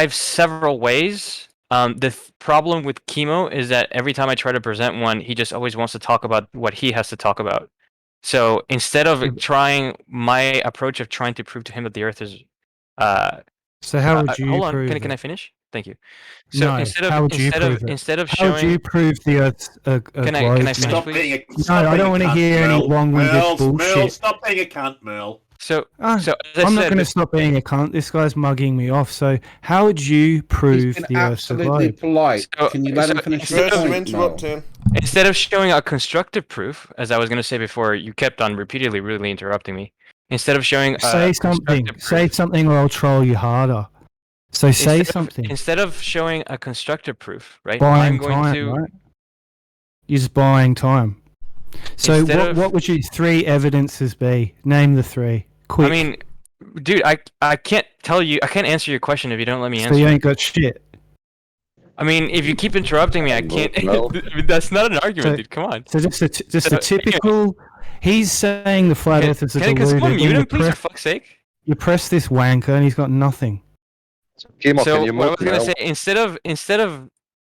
have several ways. The problem with Chemo is that every time I try to present one, he just always wants to talk about what he has to talk about. So instead of trying my approach of trying to prove to him that the Earth is, so how would you hold on? prove Can it? I finish? Thank you. So No, instead how would you prove of it? showing, How would you prove the Earth's a can globe? I finish, Stop please? being a No, I don't want to hear any long-winded bullshit. Merle, stop being a cunt, Merle. So I'm as I not said, going to stop being a cunt. This guy's mugging me off. So how would you prove He's the been Earth's a absolutely globe? polite. So- Can you let so him finish his instead First, of- you point, interrupt Noel? him. Instead of showing a constructive proof, as I was going to say before, you kept on repeatedly really interrupting me. Instead of showing Say something. constructive Say proof- something, or I'll troll you harder. So say something. Instead of showing a constructive proof, right? Buying I'm going time, to. right? You're just buying time. So Instead what would your 3 evidences be? Name the 3. Quick. I mean, dude, I can't tell you. I can't answer your question if you don't let me so answer. you ain't got shit. I mean, if you keep interrupting me, I can't. No. That's not an argument, So- dude. Come on. So just a typical. He's saying the flat Earth is a Can deluded. someone mute and him, please, for fuck's sake? you press this wanker, and he's got nothing. Chemo, So can you what I move was gonna now? say, instead of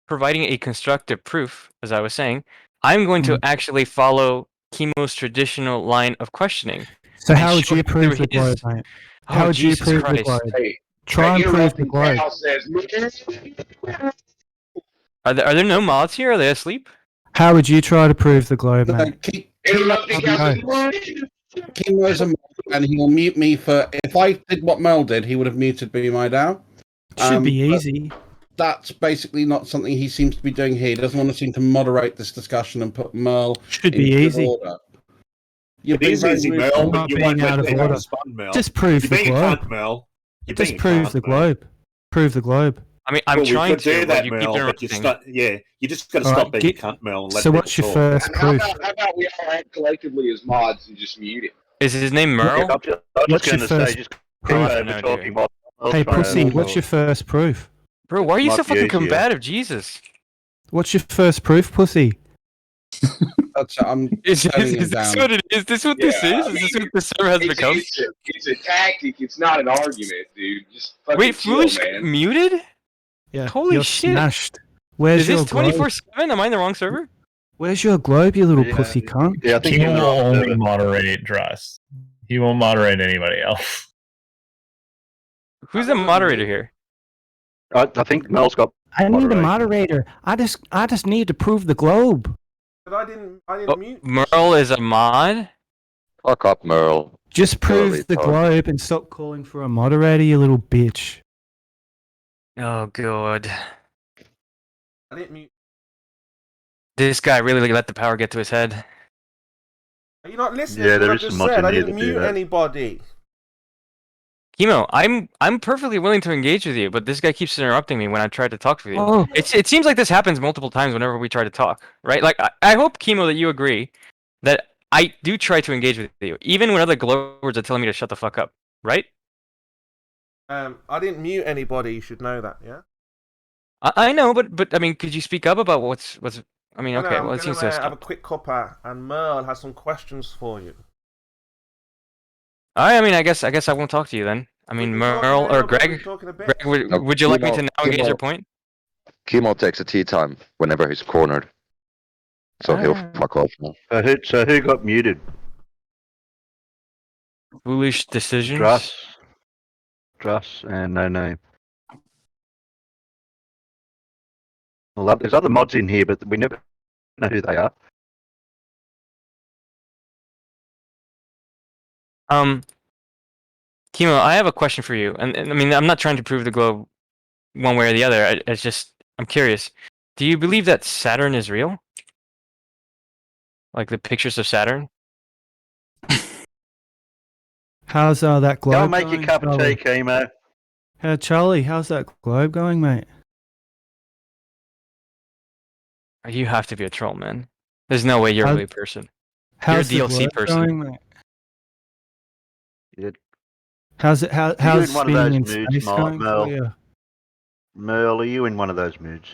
providing a constructive proof, as I was saying, I'm going to actually follow Chemo's traditional line of questioning. So And how would show you it prove through the globe, his- mate? Oh, How would you Jesus prove Christ. the globe? Hey, Try and prove the interrupting globe. Cal says, Are there no mods here? Are they asleep? How would you try to prove the globe, mate? Interrupting Cal Chemo's a mod, and he'll mute me for. If I did what Merle did, he would have muted me right now. Should be but easy. That's basically not something he seems to be doing here. He doesn't want to seem to moderate this discussion and put Merle Should in be good easy. order. You're It is being easy, very rude. Merle, I'm but not you being won't out of let me order. respond, Merle. Just prove You're the being a globe. cunt, Merle. You're Just being a prove cunt, the Merle. globe. Prove the globe. I mean, I'm Well, we trying could do to, that, but you keep Merle, but interrupting. you just got to All stop right, being a cunt, Merle. And let So people what's your talk. first And how proof? about we all act collectively as mods and just mute it? Is his name Merle? I'm just What's your going to first say, just proof? keep over No, talking dude. while I'll Hey, try and- pussy, what's your first proof? Bro, why are you Might so be fucking easier. combative? Jesus. What's your first proof, pussy? I'm Is turning him this down. what it is? Is this what this Yeah, is? I Is this what the server has become? It's a tactic. It's not an argument, dude. Just fucking Wait, chill, Foolish man. muted? Yeah. Holy you're shit. Smashed. Where's Is your this globe? 24/7? Am I in the wrong server? Where's your globe, you little Yeah. pussy cunt? Yeah, I think He you're in the will wrong only server. moderate Druss. He won't moderate anybody else. Who's the moderator here? I think Mel's got. I need a Moderate. moderator. I just need to prove the globe. But I didn't Oh, mute. Merle is a mod? Fuck up, Merle. Just prove Totally, the totally. globe and stop calling for a moderator, you little bitch. Oh, God. I didn't mute. This guy really let the power get to his head. Are you not listening Yeah, to there what I is just some mods said? in I here didn't that do mute that. anybody. Chemo, I'm perfectly willing to engage with you, but this guy keeps interrupting me when I try to talk with you. Oh, It seems like this happens multiple times whenever we try to talk, right? Like, I hope, Chemo, that you agree that I do try to engage with you, even when other glowers are telling me to shut the fuck up, right? I didn't mute anybody. You should know that. Yeah. I know, but I mean, could you speak up about what's? I mean, No, okay, I'm well, it gonna seems so. have a quick cuppa, and Merle has some questions for you. I mean, I guess I won't talk to you then. I mean, We've been talking Merle a or little bit, Greg. we've been talking a bit. Greg, would, No, would you like me to now Chemo- engage your point? Chemo takes a tea time whenever he's cornered. So he'll Ah. fuck off now. So who got muted? Foolish decisions. Druss, and no name. Well, there's other mods in here, but we never know who they are. Chemo, I have a question for you, and I mean, I'm not trying to prove the globe one way or the other. It's just I'm curious. Do you believe that Saturn is real? Like the pictures of Saturn? how's that globe Go and make going, your cup of Charlie? tea, Chemo. Charlie, how's that globe going, mate? You have to be a troll, man. There's no way you're How- really a person. How's You're a the DLC globe person. going, mate? Yeah. How's you how's in one of spinning those in moods, space Mark, going Merle? for you? Merle, are you in one of those moods?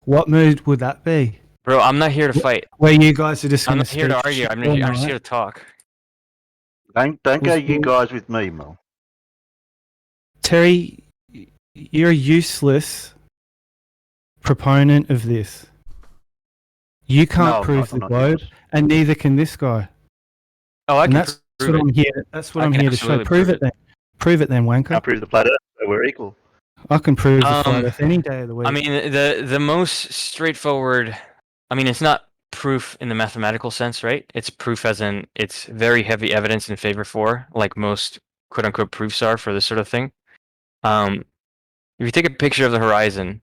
What mood would that be? Bro, I'm not here to fight. Where you guys are just I'm going not here to argue. I'm just here to talk. Don't go Was you the- guys with me, Merle. Terry, You're a useless proponent of this. You can't No, prove I'm the not globe, useless. and neither can this guy. Oh, I And can that's prove what it. I'm here. That's what I I'm can here to show. absolutely Prove prove it then. Prove it then, wanker. Can't prove the flat Earth, so we're equal. I can prove the flat Um, Earth any day of the week. I mean, the most straightforward. I mean, it's not proof in the mathematical sense, right? It's proof as in it's very heavy evidence in favor for, like most quote unquote proofs are for this sort of thing. If you take a picture of the horizon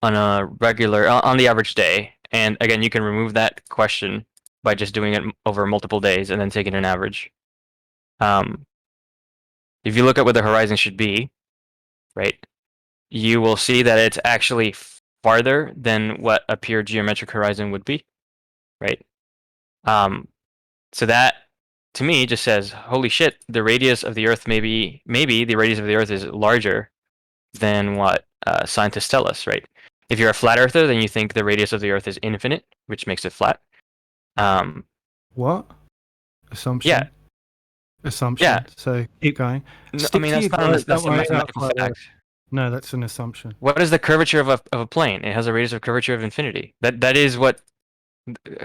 on a regular, on the average day, and again, you can remove that question by just doing it over multiple days and then taking an average. If you look at what the horizon should be, right, you will see that it's actually farther than what a pure geometric horizon would be, right? So that to me just says, holy shit, the radius of the Earth maybe the radius of the Earth is larger than what scientists tell us, right? If you're a flat earther, then you think the radius of the Earth is infinite, which makes it flat. What? Assumption. Yeah. Assumption. Yeah. So keep going. I Stick mean, to that's your not globe. that's Don't a worry about mathematical flat fact. Earth. No, that's an assumption. What is the curvature of a plane? It has a radius of curvature of infinity. That is what.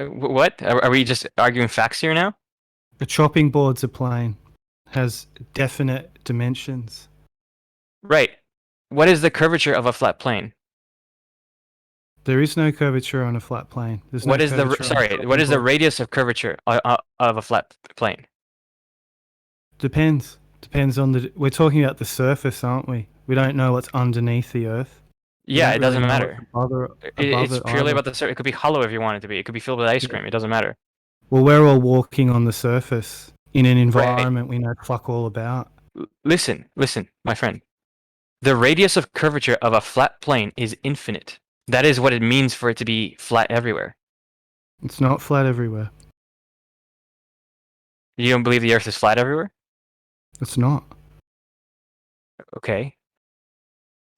What are we just arguing facts here now? A chopping board's a plane. Has definite dimensions. Right. What is the curvature of a flat plane? There is no curvature on a flat plane. There's no What is the curvature on a sorry? chopping What is the board. radius of curvature of a flat plane? Depends. Depends on the. We're talking about the surface, aren't we? We don't know what's underneath the Earth. We Yeah, don't it doesn't really know matter. what's above It's it purely either. about the surface. It could be hollow if you want it to be. It could be filled with ice Yeah. cream. It doesn't matter. Well, we're all walking on the surface in an environment we know fuck all about. Listen, my friend. The radius of curvature of a flat plane is infinite. That is what it means for it to be flat everywhere. It's not flat everywhere. You don't believe the Earth is flat everywhere? It's not. Okay.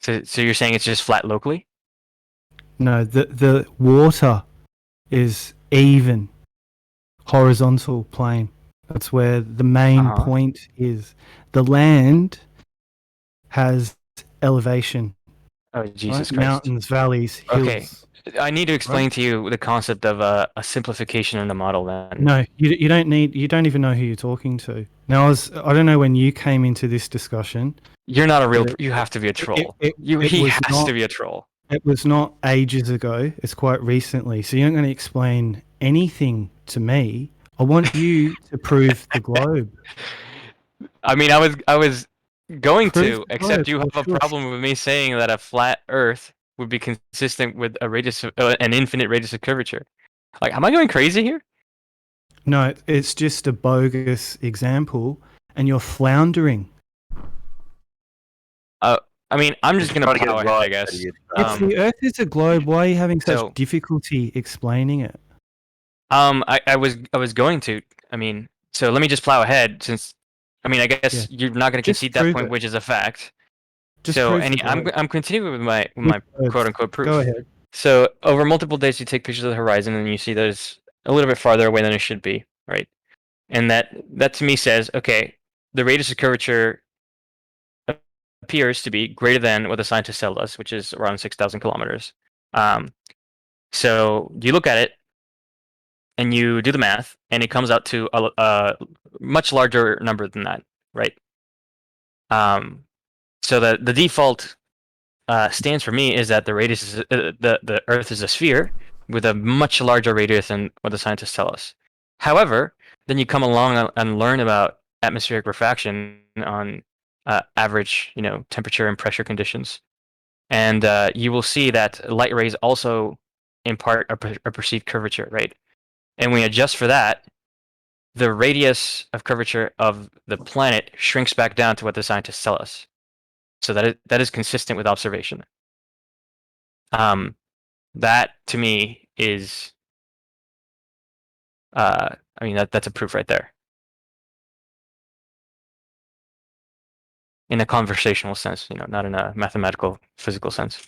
So you're saying it's just flat locally? No, the water is even horizontal plane. That's where the main Uh-huh. point is. The land has elevation. Oh, Jesus Right? Christ. Mountains, valleys, hills. Okay. I need to explain to you the concept of a simplification in the model then. No, you don't need. You don't even know who you're talking to. Now, I don't know when you came into this discussion. You're not a real. But You have to be a troll. it He was has not- to be a troll. It was not ages ago. It's quite recently. So you're not going to explain anything to me. I want you to prove the globe. I mean, I was going Prove to, the except globe. you have a Sure. problem with me saying that a flat Earth would be consistent with a radius of, an infinite radius of curvature. Like, am I going crazy here? No, it's just a bogus example, and you're floundering. I mean, I'm just gonna Trying to get plow it ahead, I right, guess. idiot. If the Earth is a globe, why are you having such so- difficulty explaining it? I was going to. I mean, so let me just plow ahead since. I mean, I guess you're not going to Just concede that prove point, it. which is a fact. Just So, prove and the I'm globe. I'm continuing with my With quote unquote proof. Go ahead. So over multiple days, you take pictures of the horizon, and you see that it's a little bit farther away than it should be, right? And that to me says, okay, the radius of curvature appears to be greater than what the scientists tell us, which is around 6,000 kilometers. So you look at it, and you do the math, and it comes out to a much larger number than that, right? So the default stance for me is that the radius is the Earth is a sphere with a much larger radius than what the scientists tell us. However, then you come along and learn about atmospheric refraction on average, temperature and pressure conditions, and you will see that light rays also impart a perceived curvature, right? And when we adjust for that, the radius of curvature of the planet shrinks back down to what the scientists tell us. So that is consistent with observation. That to me is, I mean, that's a proof right there. In a conversational sense, not in a mathematical, physical sense.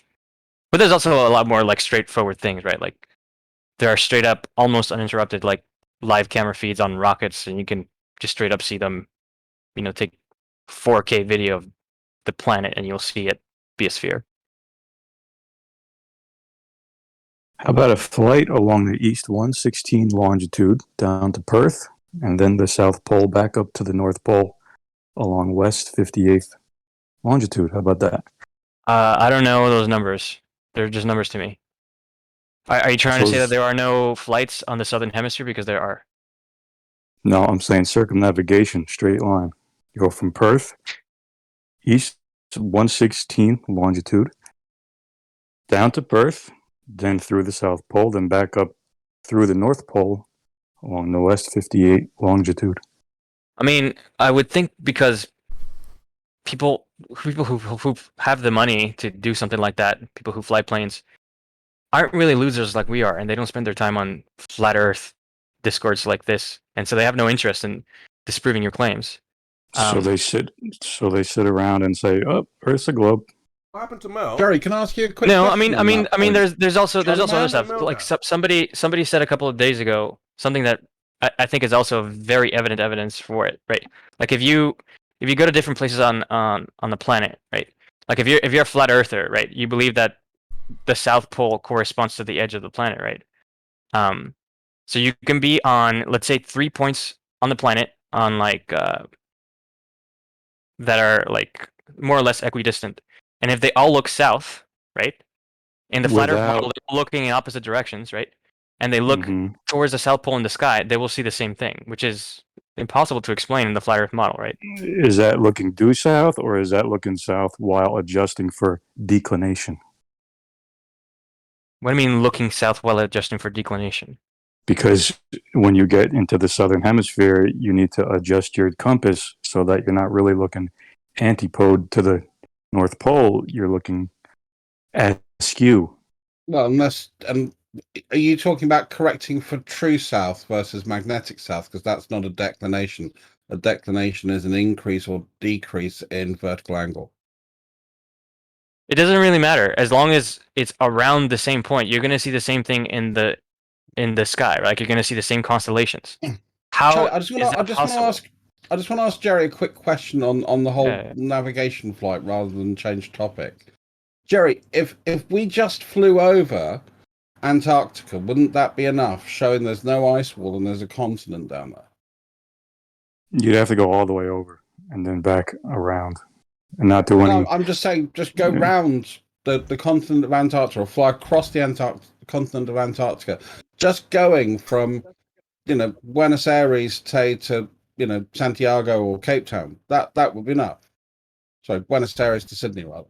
But there's also a lot more like straightforward things, right? Like there are straight up, almost uninterrupted, like live camera feeds on rockets, and you can just straight up see them, take 4K video of the planet, and you'll see it be a sphere. How about a flight along the east 116 longitude down to Perth, and then the South Pole back up to the North Pole along west 58th longitude? How about that? I don't know those numbers. They're just numbers to me. Are you trying to say that there are no flights on the southern hemisphere? Because there are. No, I'm saying circumnavigation, straight line. You go from Perth, east 116 longitude, down to Perth, then through the South Pole, then back up through the North Pole along the west 58 longitude. I mean, I would think because people who have the money to do something like that, people who fly planes, aren't really losers like we are, and they don't spend their time on flat Earth discords like this, and so they have no interest in disproving your claims. So they sit around and say, "Oh, Earth's a globe." What happened to Mel? Jerry, can I ask you a quick No, question? I mean, there's also other stuff. Mel Like now. somebody said a couple of days ago something that I think is also very evident evidence for it, right? Like if you go to different places on the planet, right? Like if you're a flat earther, right? You believe that the South Pole corresponds to the edge of the planet, right? So you can be on, let's say, 3 points on the planet on like that are like more or less equidistant, and if they all look south, right? In the flat Earth model, they're looking in opposite directions, right? And they look towards the South Pole in the sky, they will see the same thing, which is impossible to explain in the flat Earth model, right? Is that looking due south, or is that looking south while adjusting for declination? What do you mean looking south while adjusting for declination? Because when you get into the southern hemisphere, you need to adjust your compass so that you're not really looking antipode to the North Pole. You're looking askew. Well, are you talking about correcting for true south versus magnetic south? Because that's not a declination. A declination is an increase or decrease in vertical angle. It doesn't really matter as long as it's around the same point. You're going to see the same thing in the sky, right? Like you're going to see the same constellations. How I just want to ask Jerry a quick question on the whole navigation flight rather than change topic. Jerry, if we just flew over Antarctica, wouldn't that be enough, showing there's no ice wall and there's a continent down there? You'd have to go all the way over and then back around and not do any... I'm just saying, just go round the continent of Antarctica or fly across the continent of Antarctica. Just going from, Buenos Aires to, Santiago or Cape Town. That would be enough. Sorry, Buenos Aires to Sydney, rather.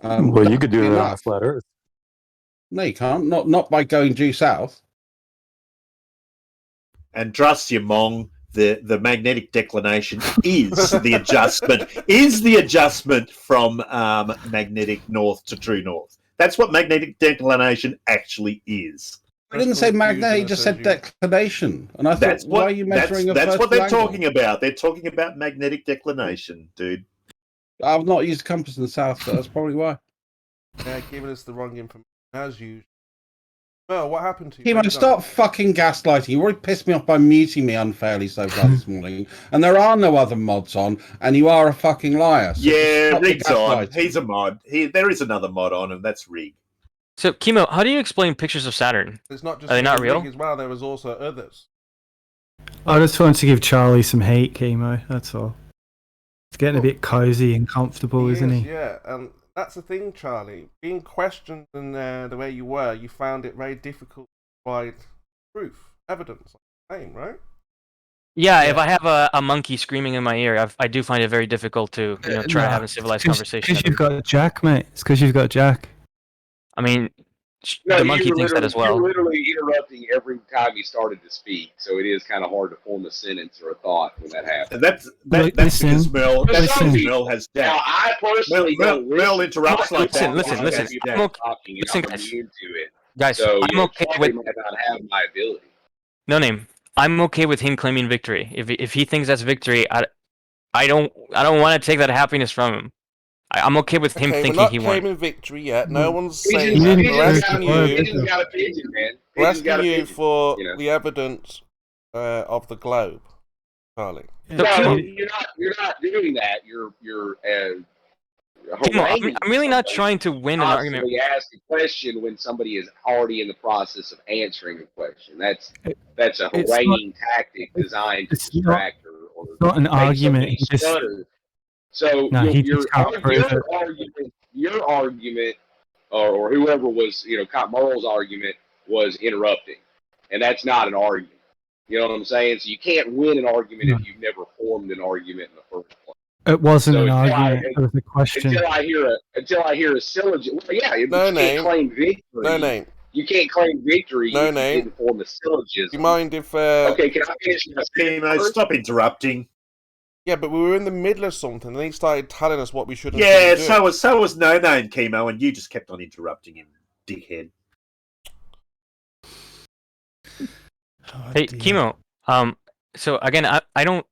Well, you could do that on a flat Earth. No, you can't. Not by going due south. And trust you, Mong, the magnetic declination is the adjustment from magnetic north to true north. That's what magnetic declination actually is. I didn't say magnetic, he just said declination. And I thought, why are you measuring that's what they're angle? talking about. They're talking about magnetic declination, dude. I've not used a compass in the south, so that's probably why. Yeah, giving us the wrong information as usual. Well, what happened to you? Kimo, stop fucking gaslighting. You already pissed me off by muting me unfairly so far this morning. And there are no other mods on, and you are a fucking liar. So yeah, Rig's on. He's a mod. There is another mod on, and that's Rig. So, Kimo, how do you explain pictures of Saturn? It's not just are they not real? As well, there was also others. I just wanted to give Charlie some heat, Kimo. That's all. It's getting a bit cozy and comfortable, isn't he? Yeah, and that's the thing, Charlie. Being questioned in the way you were, you found it very difficult to provide proof, evidence, claim, right? Yeah, if I have a monkey screaming in my ear, I do find it very difficult to try to have a civilized conversation. Because you've got Jack, mate. It's because you've got Jack. I mean, the monkey thinks that as well. You're literally interrupting every time you started to speak, so it is kind of hard to form a sentence or a thought when that happens. That's because Mel has Jack. Now, I personally don't Mel interrupts like that. Listen. Listen, guys. So I'm okay with might not have my ability. No name. I'm okay with him claiming victory. If he thinks that's victory, I don't want to take that happiness from him. I'm okay with him thinking he won. We're not claiming victory yet. No one's saying Pigeon's that. We're got a pigeon, man. We're asking you for the evidence of the globe, Charlie. No, you're not doing that. You're Kimo, haranguing I'm really not somebody, trying to win an argument. constantly ask a question when somebody is already in the process of answering a question. That's a It's not- haranguing tactic designed to it's not- distract or It's not an make argument. somebody He just, stutter. So no, he just can't prove it. your argument, or whoever was, Merle's argument was interrupting, and that's not an argument. You know what I'm saying? So you can't win an argument if you've never formed an argument in the first place. It wasn't So an argument. It was a question. Until I hear a syllogism. Well, yeah, you No can't name. claim victory. No name. You can't claim victory No if name. you didn't form a syllogism. Do you mind if? Okay, can I finish my Kimo, first? stop interrupting. Yeah, but we were in the middle of something, and he started telling us what we should. Yeah, so was No Name, Kimo, and you just kept on interrupting him, dickhead. Oh, Hey, dear. Kimo. So again, I don't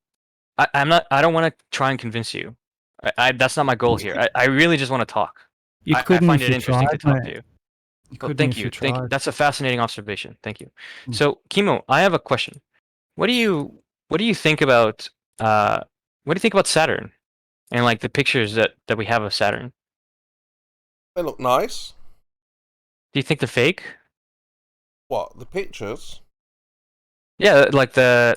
want to try and convince you. That's not my goal here. I really just want to talk. You I couldn't find if it you interesting to tried, talk mate. to you. You Oh, couldn't thank if you. you Thank you. tried. That's a fascinating observation. Thank you. Mm. So, Kimo, I have a question. What do you think about Saturn and like the pictures that we have of Saturn? They look nice. Do you think they're fake? What, the pictures? Yeah, like the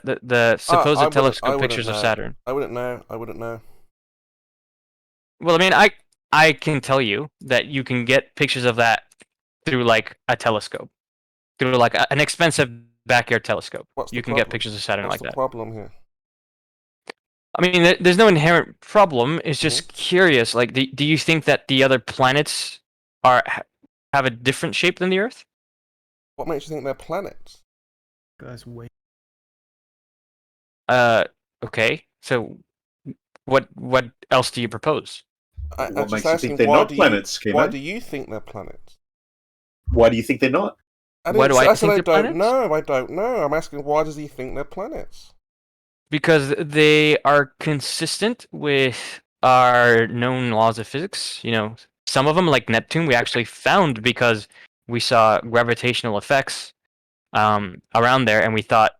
supposed I wouldn't telescope pictures of know. Saturn. I wouldn't know. Well, I mean, I can tell you that you can get pictures of that through like a telescope, through like an expensive backyard telescope. What's the You can get problem? pictures of Saturn What's like the that. problem here? I mean, there's no inherent problem. It's just curious. Like, do you think that the other planets have a different shape than the Earth? What makes you think they're planets? Guys, wait. Okay. So, what else do you propose? I'm What just makes you asking, think they're why not do planets, you, why Kimo? do you think they're planets? Why do you think they're not? Why do I think they're don't planets? know. I don't know. I'm asking, why does he think they're planets? Because they are consistent with our known laws of physics. You know, some of them, like Neptune, we actually found because we saw gravitational effects around there, and we thought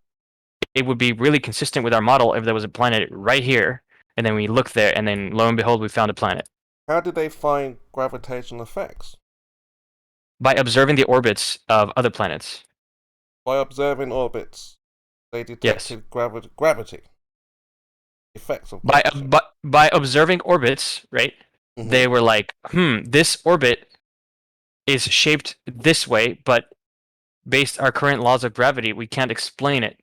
it would be really consistent with our model if there was a planet right here, and then we looked there, and then lo and behold, we found a planet. How did they find gravitational effects? By observing the orbits of other planets. By observing orbits, they detected gravity. Effects of gravity. By observing orbits, right? Mhm. They were like, this orbit is shaped this way, but based our current laws of gravity, we can't explain it.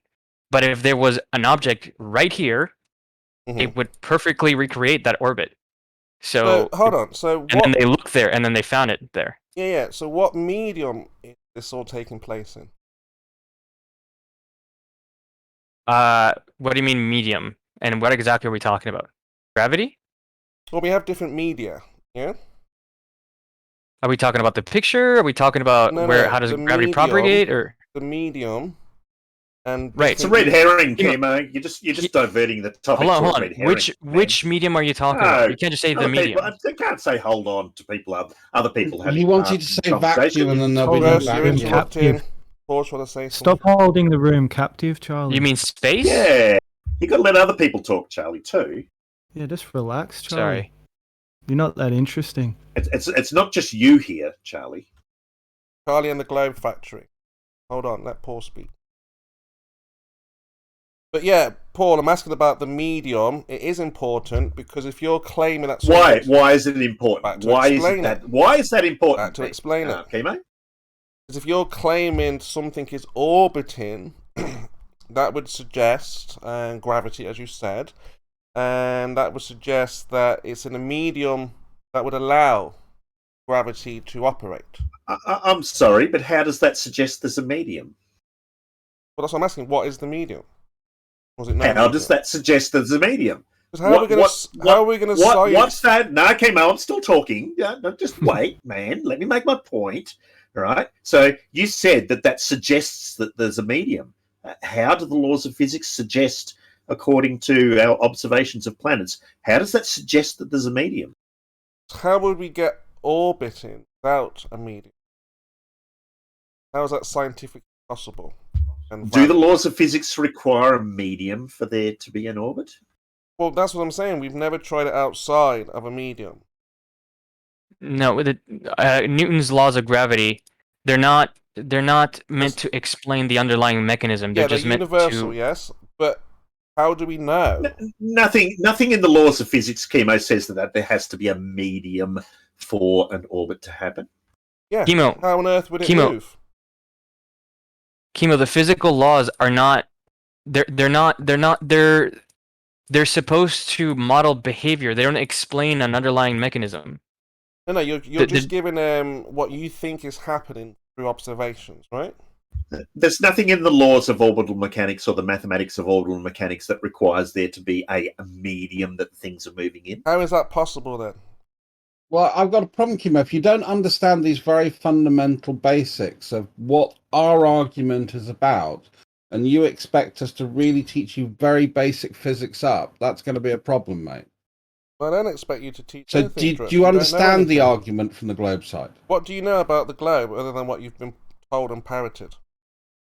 But if there was an object right here, it would perfectly recreate that orbit. So hold on. So and then they looked there, and then they found it there. Yeah. So what medium is this all taking place in? What do you mean medium? And what exactly are we talking about? Gravity? Well, we have different media. Yeah. Are we talking about the picture? Are we talking about how does gravity propagate, or the medium? And right, it's a red herring, Kimo. You're just diverting the topic. Hold on. Which medium are you talking about? You can't just say the medium. I can't say hold on to people. Other people have. He wanted to say vacuum, and then there'll be no vacuum. Stop holding the room captive, Charlie. You mean space? Yeah, you got to let other people talk, Charlie, too. Yeah, just relax, Charlie. Sorry, you're not that interesting. It's not just you here, Charlie. Charlie and the Globe Factory. Hold on, let Paul speak. But yeah, Paul, I'm asking about the medium. It is important because if you're claiming that... Why is it important? Why is that important? To explain it. Okay, mate? Because if you're claiming something is orbiting, that would suggest, and gravity, as you said, and that would suggest that it's in a medium that would allow gravity to operate. I'm sorry, but how does that suggest there's a medium? Well, that's what I'm asking. What is the medium? How does that suggest there's a medium? How are we going to say... What's that? No, Kimo, I'm still talking. No, just wait, man. Let me make my point. All right? So you said that suggests that there's a medium. How do the laws of physics suggest, according to our observations of planets, how does that suggest that there's a medium? How would we get orbiting without a medium? How is that scientifically possible? Do the laws of physics require a medium for there to be an orbit? Well, that's what I'm saying. We've never tried it outside of a medium. No, with Newton's laws of gravity, they're not meant to explain the underlying mechanism. They're Yeah, they're just meant universal, to. yes, but how do we know? Nothing in the laws of physics, Chemo, says that there has to be a medium for an orbit to happen. Yeah, Chemo, how on earth would it Chemo. move? Chemo, the physical laws are not. They're supposed to model behavior. They don't explain an underlying mechanism. No, you're just giving what you think is happening through observations, right? There's nothing in the laws of orbital mechanics or the mathematics of orbital mechanics that requires there to be a medium that things are moving in. How is that possible then? Well, I've got a problem, Kim. If you don't understand these very fundamental basics of what our argument is about, and you expect us to really teach you very basic physics up, that's going to be a problem, mate. Well, I don't expect you to teach So anything. do you understand the argument from the globe side? What do you know about the globe other than what you've been told and parroted?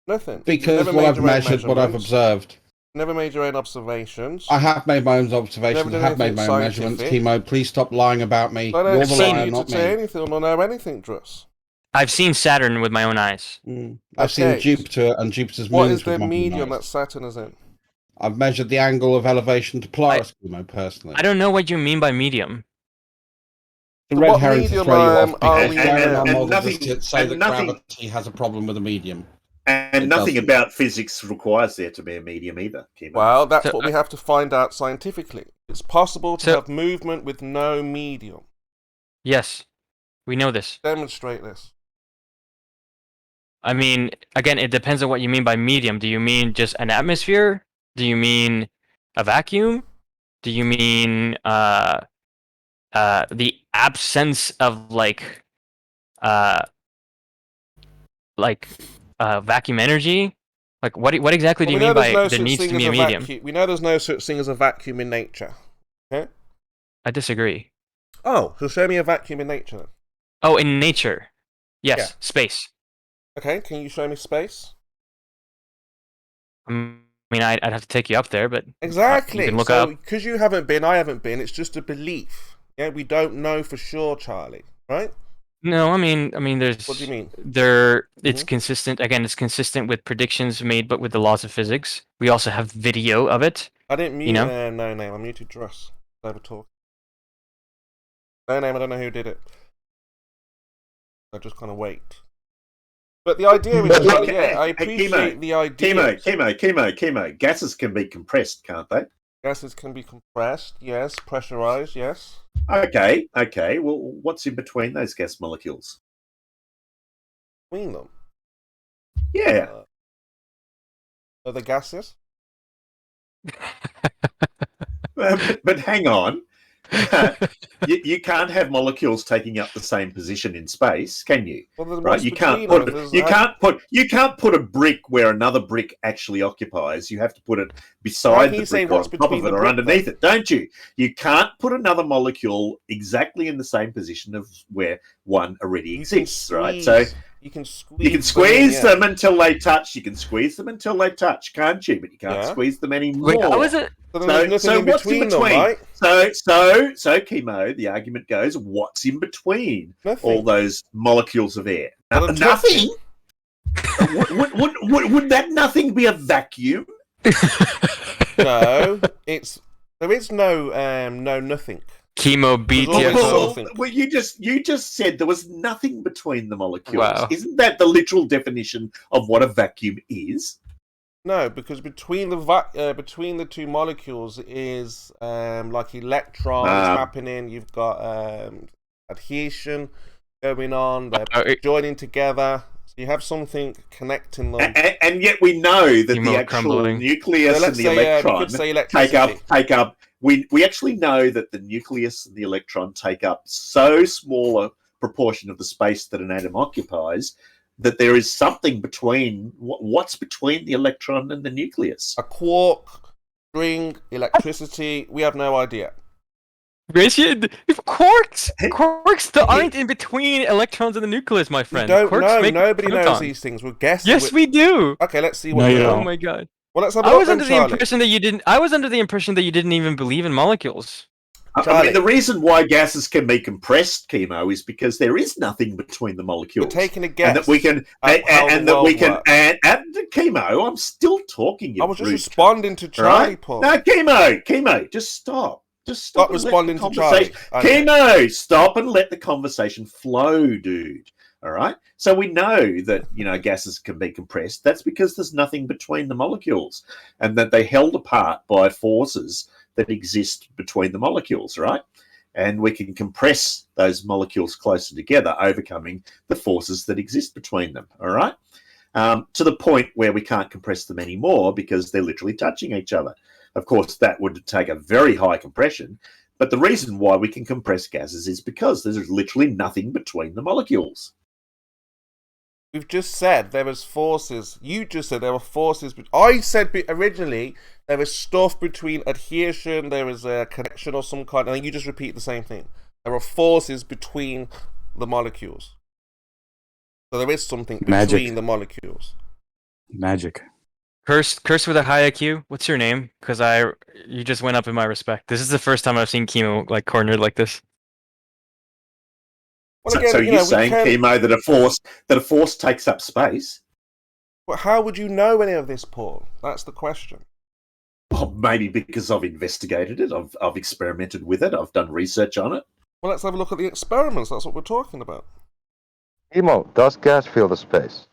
Nothing. Because what I've measured, what I've observed. Never made your own observations. I have made my own observations. Never I done have made my own anything measurements. scientific. Chemo, please stop lying about me. I don't You're the expect liar, you not to say me. anything or know anything, Druss. I've seen Saturn with my own eyes. I've seen Okay. Jupiter and Jupiter's What moons is the with my own medium eyes. that Saturn is in? I've measured the angle of elevation to Polaris, Chemo, personally. I don't know what you mean by medium. The So red what herring to medium, throw you off are because we Darren, in? our And model nothing- does say and that nothing- gravity has a problem with a medium. And It nothing doesn't. about physics requires there to be a medium either, Chemo. Well, that's So, what we have to find out scientifically. It's possible to So- have movement with no medium. Yes, we know this. Demonstrate this. I mean, again, it depends on what you mean by medium. Do you mean just an atmosphere? Do you mean a vacuum? Do you mean the absence of vacuum energy? Like what exactly do you mean by there needs to be a medium? We know there's no such thing as a vacuum in nature. Okay? I disagree. Oh, so show me a vacuum in nature then. Oh, in nature. Yes, Yeah. space. Okay, can you show me space? I mean, I'd have to take you up there, but Exactly. you can look so, up. because you haven't been, I haven't been, it's just a belief. Yeah, we don't know for sure, Charlie. Right? No, I mean, there's. What do you mean? It's consistent. Again, it's consistent with predictions made, but with the laws of physics. We also have video of it. I didn't mute know? no name. I muted Druss. Over talk. No name. I don't know who did it. I just kind of wait. But the idea is, Charlie, yeah, I appreciate the idea. Chemo. Gases can be compressed, can't they? Gases can be compressed, yes. Pressurized, yes. Okay. Well, what's in between those gas molecules? Between them. Yeah. Are the gases? But hang on. You can't have molecules taking up the same position in space, can you? Well, then Right? what's You can't between put them? you can't put a brick where another brick actually occupies. You have to put it Why beside can you the say brick or what's on top between of it the or brick, underneath then? it, don't you? You can't put another molecule exactly in the same position of where one already exists, right? So you can squeeze. you can squeeze them, them until they touch. You can squeeze them until they touch, can't you? But you can't Yeah. squeeze them anymore. Wait, how is it? So then there's nothing So in what's between in them, between? right? So Chemo, the argument goes, what's in between Nothing. all those molecules of air? Well, then Nothing. Would that nothing be a vacuum? No, there is no nothing. Chemo always BTS. something. Well, you just said there was nothing between the molecules. Wow. Isn't that the literal definition of what a vacuum is? No, because between the two molecules is like electrons happening. You've got adhesion going on. They're joining together. So you have something connecting them. And yet we know that the Chemo actual crumbling. nucleus So and let's the say, we electron could say take electricity. up. We actually know that the nucleus and the electron take up so small a proportion of the space that an atom occupies that there is something between what's between the electron and the nucleus. A quark, string, electricity. We have no idea. Richard, quarks that aren't in between electrons and the nucleus, my We friend. don't Quarks know. make Nobody knows protons. these things. We're guessing. Yes, we do. Okay, let's see No, what you you know. don't. Oh my god. Well, let's have a I look was then, under the Charlie. impression that you didn't. I was under the impression that you didn't even believe in molecules. I mean, the reason why gases can be compressed, Chemo, is because there is nothing between the molecules. We're taking a guess. And that we can, and Chemo, I'm still talking. I was just responding to Charlie, Paul. No, Chemo, just stop. Just stop responding to Charlie. Chemo, stop and let the conversation flow, dude. All right. So we know that, gases can be compressed. That's because there's nothing between the molecules and that they're held apart by forces that exist between the molecules, right? And we can compress those molecules closer together, overcoming the forces that exist between them, all right? To the point where we can't compress them anymore because they're literally touching each other. Of course, that would take a very high compression, but the reason why we can compress gases is because there's literally nothing between the molecules. We've just said there was forces. You just said there were forces. I said originally there was stuff between adhesion, there was a connection or some kind, and then you just repeat the same thing. There are forces between the molecules. So there is something between the molecules. Magic. Curse with a high IQ. What's your name? Because you just went up in my respect. This is the first time I've seen Chemo cornered like this. Well, again, so you're saying, Chemo, that a force takes up space? Well, how would you know any of this, Paul? That's the question. Well, maybe because I've investigated it, I've experimented with it, I've done research on it. Well, let's have a look at the experiments. That's what we're talking about. Chemo, does gas fill the space?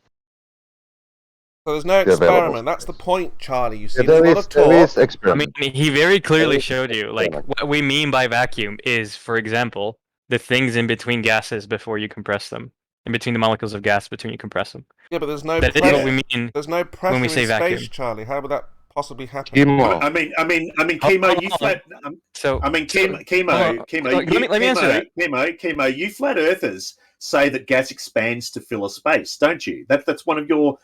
So there's no experiment. That's the point, Charlie. You see, there is experiment. I mean, he very clearly showed you, what we mean by vacuum is, for example, the things in between gases before you compress them, in between the molecules of gas between you compress them. Yeah, but there's no. That is what we mean. There's no pressure when we say in space, vacuum. Charlie. How would that possibly happen? Chemo. I mean, Chemo, you flat. Chemo. Let me answer that. Chemo, you flat earthers say that gas expands to fill a space, don't you? That's one of your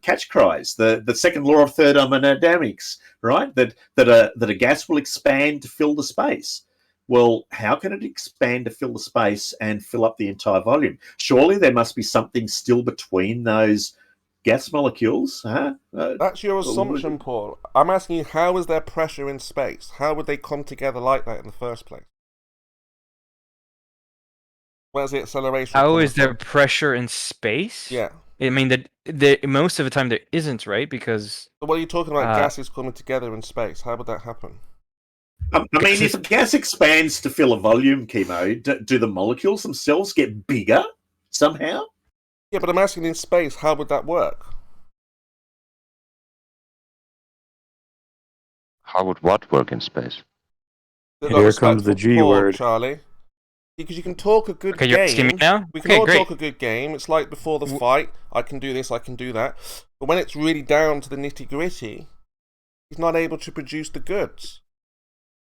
catch cries. The second law of thermodynamics, right? That a gas will expand to fill the space. Well, how can it expand to fill the space and fill up the entire volume? Surely there must be something still between those gas molecules, huh? That's your assumption, Paul. I'm asking you, how is there pressure in space? How would they come together like that in the first place? Where's the acceleration? How is there pressure in space? Yeah. I mean, most of the time there isn't, right? Because... So what are you talking about, gases coming together in space? How would that happen? I mean, if a gas expands to fill a volume, Chemo, do the molecules themselves get bigger somehow? Yeah, but I'm asking in space, how would that work? How would what work in space? Here comes the G word, Charlie. Because you can talk a good game. You're asking me now? We can all talk a good game. It's like before the fight. I can do this, I can do that. But when it's really down to the nitty gritty, he's not able to produce the goods.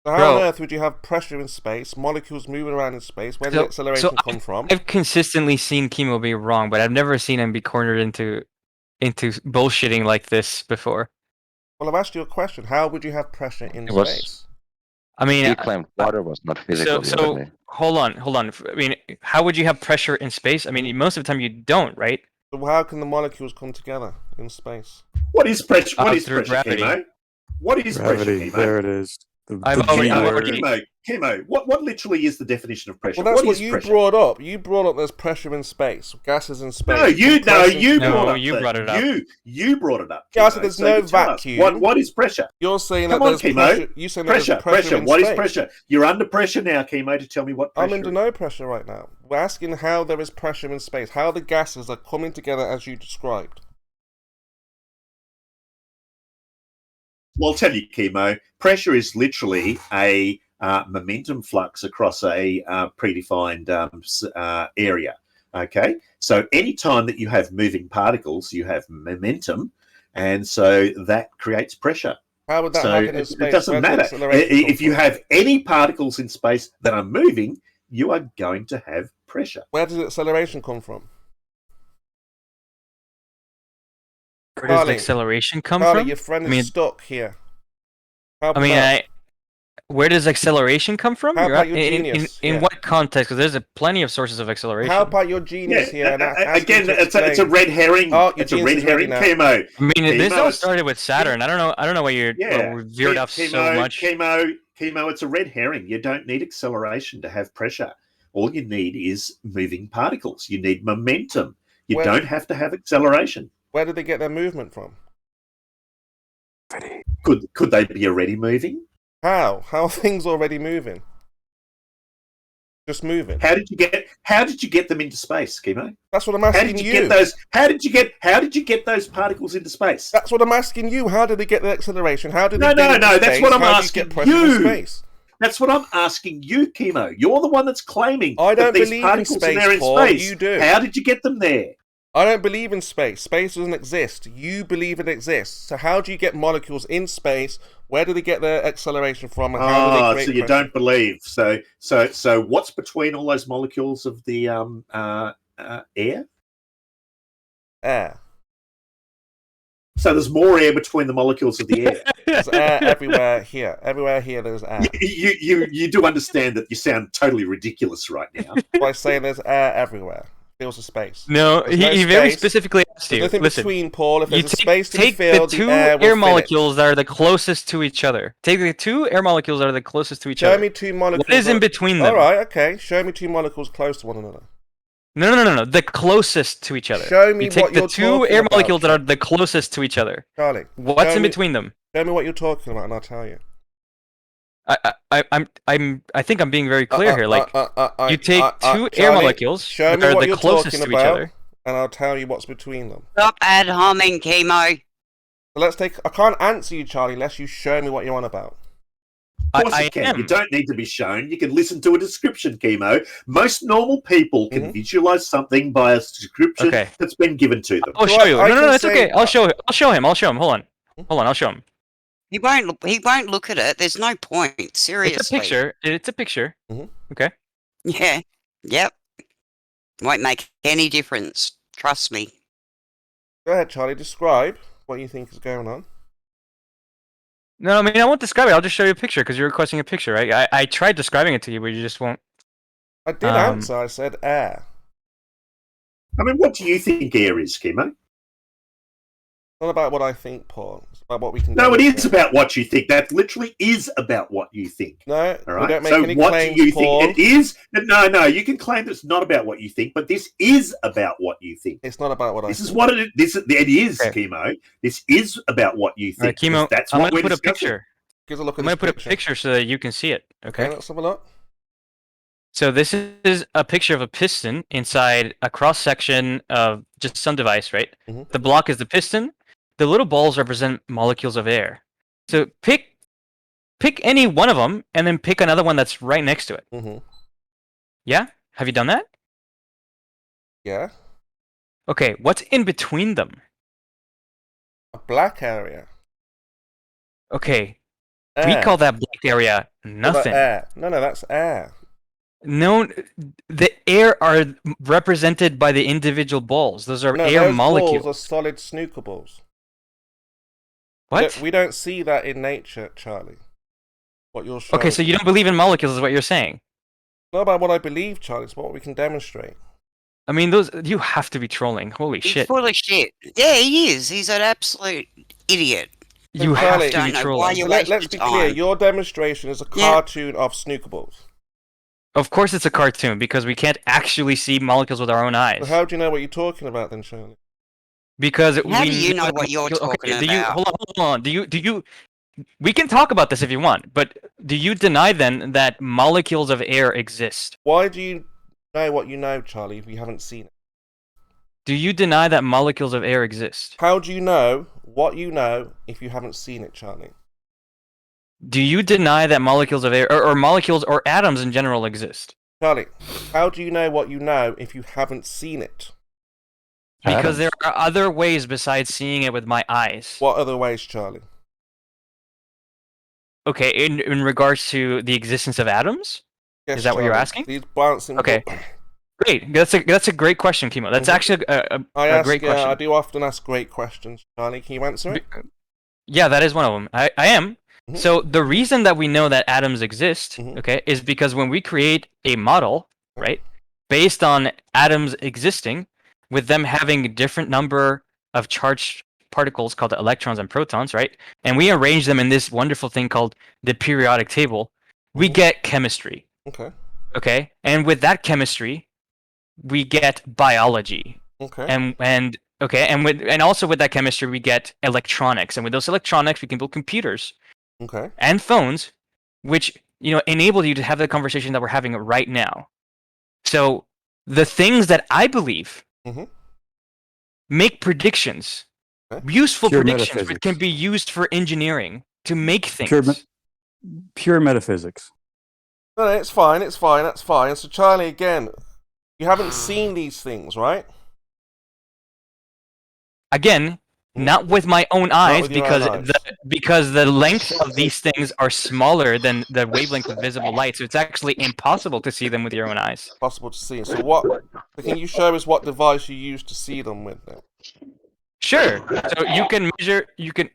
So how on earth would you have pressure in space, molecules moving around in space? Where did the acceleration come from? I've consistently seen Chemo be wrong, but I've never seen him be cornered into bullshitting like this before. Well, I've asked you a question. How would you have pressure in space? I mean, he claimed water was not physical. So hold on. I mean, how would you have pressure in space? I mean, most of the time you don't, right? So how can the molecules come together in space? What is pressure? What is pressure, gravity. Chemo? What is gravity. pressure, Chemo? There it is. Chemo, what literally is the definition of pressure? Well, that's what is you pressure? brought up. You brought up there's pressure in space, gases in space. You brought it up. You brought it up. Yeah, I said there's no vacuum. What is pressure? You're saying that there's pressure. You saying pressure. Pressure. What is pressure? You're under pressure now, Chemo, to tell me what pressure I'm under no pressure right now. We're asking how there is pressure in space, how the gases are coming together as you described. Well, I'll tell you, Chemo, pressure is literally a momentum flux across a predefined area. Okay, so anytime that you have moving particles, you have momentum, and so that creates pressure. How would that happen in space? It doesn't matter. If you have any particles in space that are moving, you are going to have pressure. Where does acceleration come from? Where does the acceleration come from? Your friend is stuck here. Where does acceleration come from? How about your genius? In what context? Because there's plenty of sources of acceleration. How about your genius here? Again, it's a red herring. It's a red herring, Chemo. I mean, this all started with Saturn. I don't know why you're veered off so much. Chemo, Chemo, it's a red herring. You don't need acceleration to have pressure. All you need is moving particles. You need momentum. You don't have to have acceleration. Where did they get their movement from? Could they be already moving? How? How are things already moving? Just moving. How did you get them into space, Chemo? That's what I'm asking you. How did you get those particles into space? That's what I'm asking you. How did they get the acceleration? How did they No, that's what I'm asking you. Space? That's what I'm asking you, Chemo. You're the one that's claiming I don't that these believe particles in space, are there in Paul. space. You do. How did you get them there? I don't believe in space. Space doesn't exist. You believe it exists. So how do you get molecules in space? Where do they get their acceleration from? And how do they create so you pressure? don't believe. So what's between all those molecules of the air? Air. So there's more air between the molecules of the air. There's air everywhere here. Everywhere here there's air. You do understand that you sound totally ridiculous right now. By saying there's air everywhere. Fills the space. No, he very specifically asked you. There's nothing Listen, between, Paul. If there's a space to take fill, the two air will air fill molecules that are the closest to each other. Take the two air molecules that are the closest to each Show other. me two molecules. What is in between them? All right, okay. Show me two molecules close to one another. No. The closest to each other. Show me you take what the you're two talking air about. molecules that are the closest to each other. Charlie. What's in between them? Show me what you're talking about, and I'll tell you. I think I'm being very clear here. Like, you take two air Charlie, molecules show that me are what the you're closest talking to each about, other. and I'll tell you what's between them. Stop ad homing, Chemo. So let's take. I can't answer you, Charlie, unless you show me what you're on about. Of course you can. You don't need to be shown. You can listen to a description, Chemo. Most normal people can visualize something by a description that's been given to them. I'll show you. No, it's okay. I'll show him. Hold on. I'll show him. He won't look at it. There's no point. Seriously. It's a picture. Okay. Yeah. Yep. Won't make any difference. Trust me. Go ahead, Charlie. Describe what you think is going on. No, I mean, I won't describe it. I'll just show you a picture because you're requesting a picture, right? I tried describing it to you, but you just won't. I did answer. I said air. I mean, what do you think air is, Chemo? It's not about what I think, Paul. It's about what we can do. No, it is about what you think. That literally is about what you think. No, all right? we don't make so any what claims, do you Paul. think it is? No, you can claim that it's not about what you think, but this is about what you think. It's not about what I think. This is what it is. It is, Chemo. This is about what you think. Chemo, that's I'm what going to we're put a discussing. picture. Give a look at I'm going to put a picture so that you can see it, okay? Let's have a look. So this is a picture of a piston inside a cross-section of just some device, right? The block is the piston. The little balls represent molecules of air. So pick any one of them, and then pick another one that's right next to it. Yeah? Have you done that? Yeah. Okay, what's in between them? A black area. Okay, Air. we call that black area nothing. Air. No, that's air. No, the air are represented by the individual balls. Those are air those molecules. balls are solid snooker balls. What? We don't see that in nature, Charlie. What you're showing. Okay, so you don't believe in molecules is what you're saying. Not about what I believe, Charlie. It's what we can demonstrate. I mean, those you have to be trolling. Holy He's shit. full of shit. Yeah, he is. He's an absolute idiot. You Charlie, have to be don't know trolling. why you Let's be clear. Your demonstration is a cartoon of snooker balls. Of course it's a cartoon, because we can't actually see molecules with our own eyes. So how do you know what you're talking about then, Charlie? Because How do you know what you're talking about? Hold on. Do you? We can talk about this if you want, but do you deny then that molecules of air exist? Why do you know what you know, Charlie, if you haven't seen it? Do you deny that molecules of air exist? How do you know what you know if you haven't seen it, Charlie? Do you deny that molecules of air, or molecules or atoms in general exist? Charlie, how do you know what you know if you haven't seen it? Because there are other ways besides seeing it with my eyes. What other ways, Charlie? Okay, in regards to the existence of atoms? Yes, Is that what you're Charlie. asking? These bouncing Okay. Great. That's a great question, Kimo. That's actually a great question. I do often ask great questions, Charlie. Can you answer it? Yeah, that is one of them. I am. So the reason that we know that atoms exist, okay, is because when we create a model, right, based on atoms existing, with them having a different number of charged particles called the electrons and protons, right? And we arrange them in this wonderful thing called the periodic table. We get chemistry. Okay. Okay, and with that chemistry, we get biology. Okay. And also with that chemistry, we get electronics. And with those electronics, we can build computers. Okay. And phones, which enable you to have the conversation that we're having right now. So the things that I believe make predictions, useful Pure predictions, which metaphysics. can be used for engineering to make things. Pure metaphysics. No, it's fine. It's fine. That's fine. So, Charlie, again, you haven't seen these things, right? Again, not with my own eyes, with your because own eyes. because the length of these things are smaller than the wavelength of visible light, so it's actually impossible to see them with your own eyes. Possible to see. So, can you show us what device you use to see them with? Then? Sure. So you can measure. You can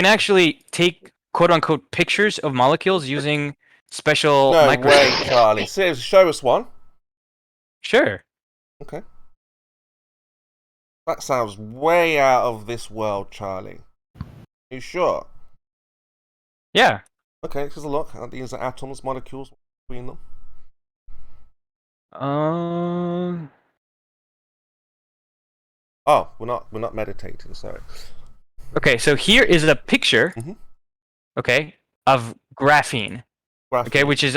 actually take quote unquote pictures of molecules using special No microscopes. way, Charlie. Seriously, show us one. Sure. Okay. That sounds way out of this world, Charlie. You sure? Yeah. Okay, let's have a look. These are atoms, molecules between them. Oh, we're not meditating. Sorry. Okay, so here is a picture. Okay, of graphene. Okay, which is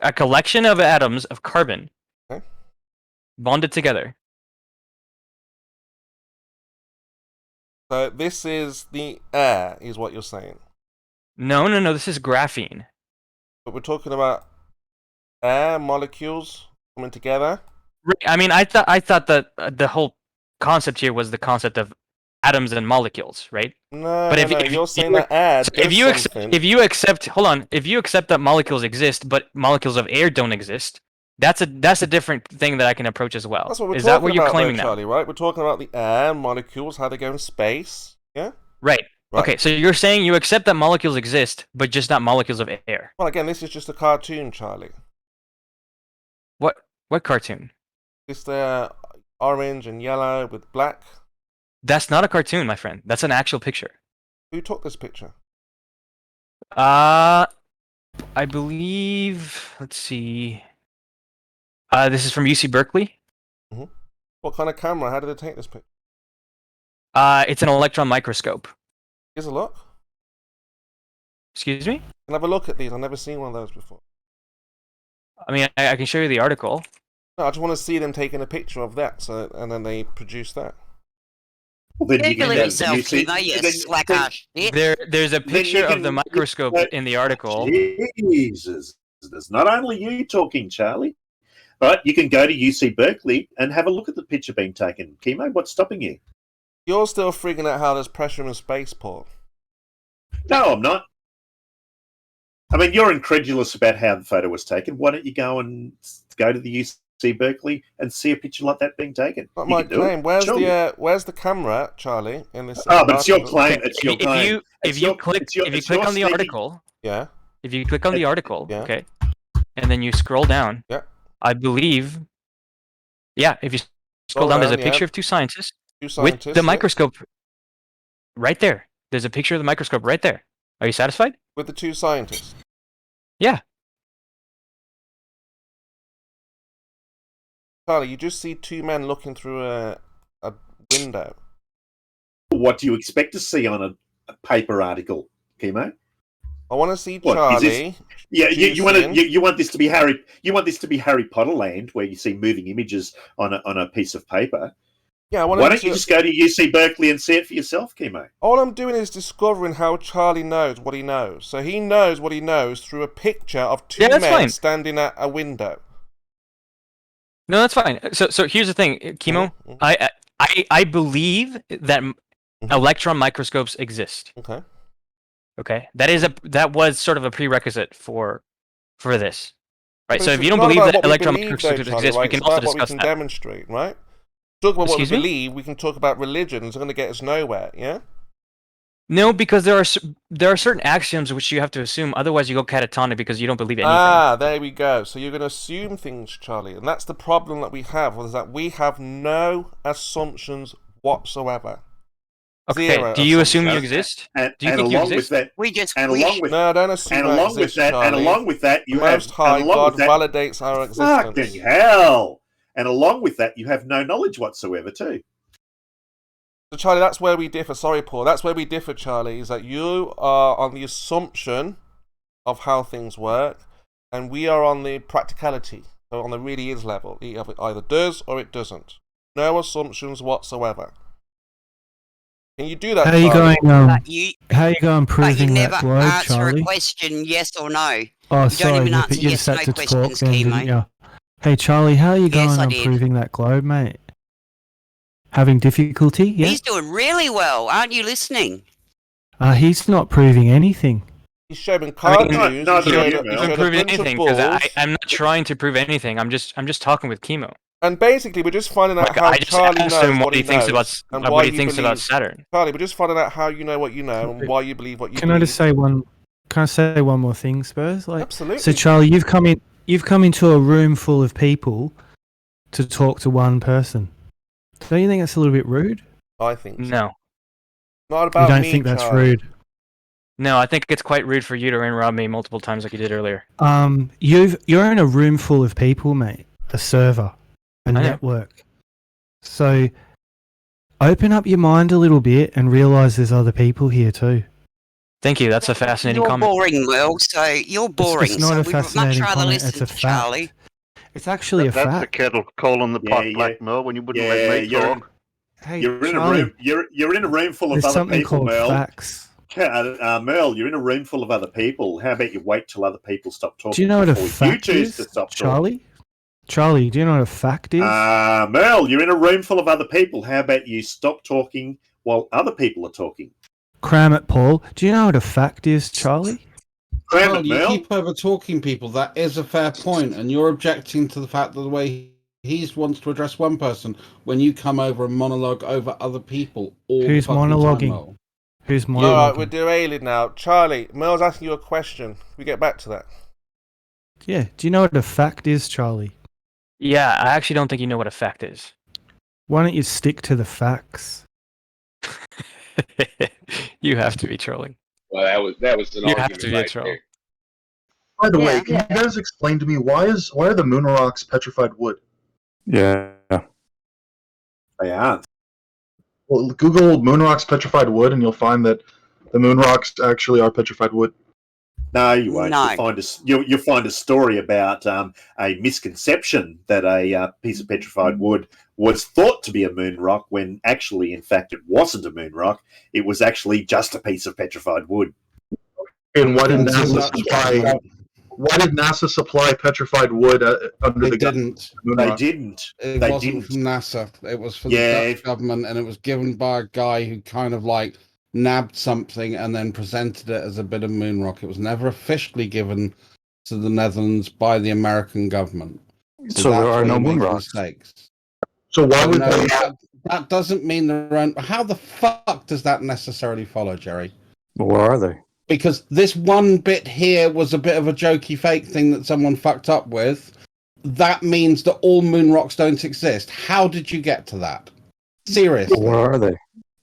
a collection of atoms of carbon. Okay. Bonded together. So this is the air, is what you're saying. No. This is graphene. But we're talking about air molecules coming together. I mean, I thought that the whole concept here was the concept of atoms and molecules, right? No, but you're saying that air. If you accept that molecules exist, but molecules of air don't exist, that's a different thing that I can approach as well. That's what we're Is talking that what you're about, claiming though, Charlie? Right? We're talking about the air molecules, how they go in space. Yeah. Right. Okay, so you're saying you accept that molecules exist, but just not molecules of air. Well, again, this is just a cartoon, Charlie. What cartoon? It's orange and yellow with black. That's not a cartoon, my friend. That's an actual picture. Who took this picture? I believe. Let's see. This is from UC Berkeley. What kind of camera? How did they take this picture? It's an electron microscope. Here's a look. Excuse me? Can I have a look at these? I've never seen one of those before. I mean, I can show you the article. No, I just want to see them taking a picture of that, and then they produce that. Well, then you can Google go yourself, to UC Kimo, you slack ass shit. There's a picture of the microscope in the article. Jesus, there's not only you talking, Charlie. Right, you can go to UC Berkeley and have a look at the picture being taken. Kimo, what's stopping you? You're still figuring out how there's pressure in space, Paul. No, I'm not. I mean, you're incredulous about how the photo was taken. Why don't you go to the UC Berkeley and see a picture like that being taken? Not You my can do claim. it. Where's the camera, Charlie? In this. Oh, but it's your claim. Okay. It's your claim. If you click on the article. Yeah. If you click on the article, Yeah. okay, and then you scroll down. Yeah. I believe. Yeah, if you scroll down, there's a picture of two scientists with the microscope. Right there. There's a picture of the microscope right there. Are you satisfied? With the two scientists. Yeah. Charlie, you just see two men looking through a window. What do you expect to see on a paper article, Kimo? I want to see What, Charlie. Yeah, you want this to be Harry Potter land, where you see moving images on a piece of paper. Yeah, why don't you just go to UC Berkeley and see it for yourself, Kimo? All I'm doing is discovering how Charlie knows what he knows. So he knows what he knows through a picture of two men standing at a window. No, that's fine. So here's the thing, Kimo. I believe that electron microscopes exist. Okay. Okay. That was sort of a prerequisite for this. Right. But so if you don't believe that electron microscopes exist, we can also discuss that. Demonstrate, right? Talk about what we Excuse me? believe. We can talk about religion. It's going to get us nowhere. Yeah. No, because there are certain axioms which you have to assume. Otherwise, you go catatonic because you don't believe anything. Ah, there we go. So you're going to assume things, Charlie, and that's the problem that we have. Is that we have no assumptions whatsoever. Okay, Zero do you assume you assumptions. exist? And, Do you and think you along with exist? that, We just and wish. along with No, don't assume and I along with exist, that, Charlie. and along with that, The you have Most High and along God with that, validates our existence. fucking hell. And along with that, you have no knowledge whatsoever too. So, Charlie, that's where we differ. Sorry, Paul. That's where we differ, Charlie, is that you are on the assumption of how things work, and we are on the practicality, so on the really is level. It either does or it doesn't. No assumptions whatsoever. Can you do that, How you Charlie? going? But you, How you going? but you Proving never that globe, answer Charlie? a question, yes or no. Oh, You sorry, don't even Whippet, answer you yes just or had no to talk questions, then, didn't Chemo. you? Hey, Charlie, how are you Yes, going I on did. proving that globe, mate? Having difficulty? Yeah. He's doing really well. Aren't you listening? He's not proving anything. He's showing I mean, cartoons. neither He of showed you, a- he Mel. You've been showed a proving bunch of anything because balls. I'm not trying to prove anything. I'm just talking with Chemo. And basically, we're just finding out Like, how I just Charlie asked knows him what what he thinks knows about and what he you thinks about believe. Saturn. Charlie, we're just finding out how you know what you know and why you believe what you Can believe. I just say one? Can I say one more thing, Spurs? Absolutely. So, Charlie, you've come into a room full of people to talk to one person. Don't you think that's a little bit rude? I think so. No, Not You about don't me, think that's Charlie. rude? no, I think it's quite rude for you to interrupt me multiple times like you did earlier. You're in a room full of people, mate. A server, a I know. network. So, open up your mind a little bit and realize there's other people here too. Thank you. That's a fascinating You're comment. boring, Will. So you're boring. It's not so a we'd much fascinating rather comment. listen It's a to fact. Charlie. It's actually a That's the fact. kettle calling the pot Yeah, black, Mel, when you wouldn't Yeah, let me talk. Hey, You're in Charlie, a room. You're in a room full of there's other something people, called Mel. facts. Mel, you're in a room full of other people. How about you wait till other people stop talking Do you know what a before you fact choose is, to stop Charlie? Charlie, do you know what a fact is? talking? Mel, you're in a room full of other people. How about you stop talking while other people are talking? Cram it, Paul. Do you know what a fact is, Charlie? Cram Well, it, you Mel. keep over talking people. That is a fair point, and you're objecting to the fact that the way he wants to address one person when you come over and monologue over other people all Who's the fucking monologuing? time, Mel. Who's All right, we're monologuing? derailing now. Charlie, Mel's asking you a question. We get back to that. Yeah. Do you know what a fact is, Charlie? Yeah, I actually don't think you know what a fact is. Why don't you stick to the facts? You have to be trolling. Well, that was an You have argument to be a right troll. there. By the Yeah. way, can you guys explain to me why are the moon rocks petrified wood? Yeah. They aren't. Well, Google moon rocks petrified wood, and you'll find that the moon rocks actually are petrified wood. No, you won't. No. You'll find a story about a misconception that a piece of petrified wood was thought to be a moon rock when actually, in fact, it wasn't a moon rock. It was actually just a piece of petrified wood. And why did And so NASA that's- supply? Why did NASA supply petrified wood under They the didn't. moon They rock? didn't. It They wasn't didn't. from NASA. It was from Yeah. the Dutch government, and it was given by a guy who kind of like nabbed something and then presented it as a bit of moon rock. It was never officially given to the Netherlands by the American government. So there that's are where no you moon make the rocks. mistakes. So why would No, they? that doesn't mean there aren't. How the fuck does that necessarily follow, Jerry? Where are they? Because this one bit here was a bit of a jokey fake thing that someone fucked up with. That means that all moon rocks don't exist. How did you get to that? Seriously. Where are they?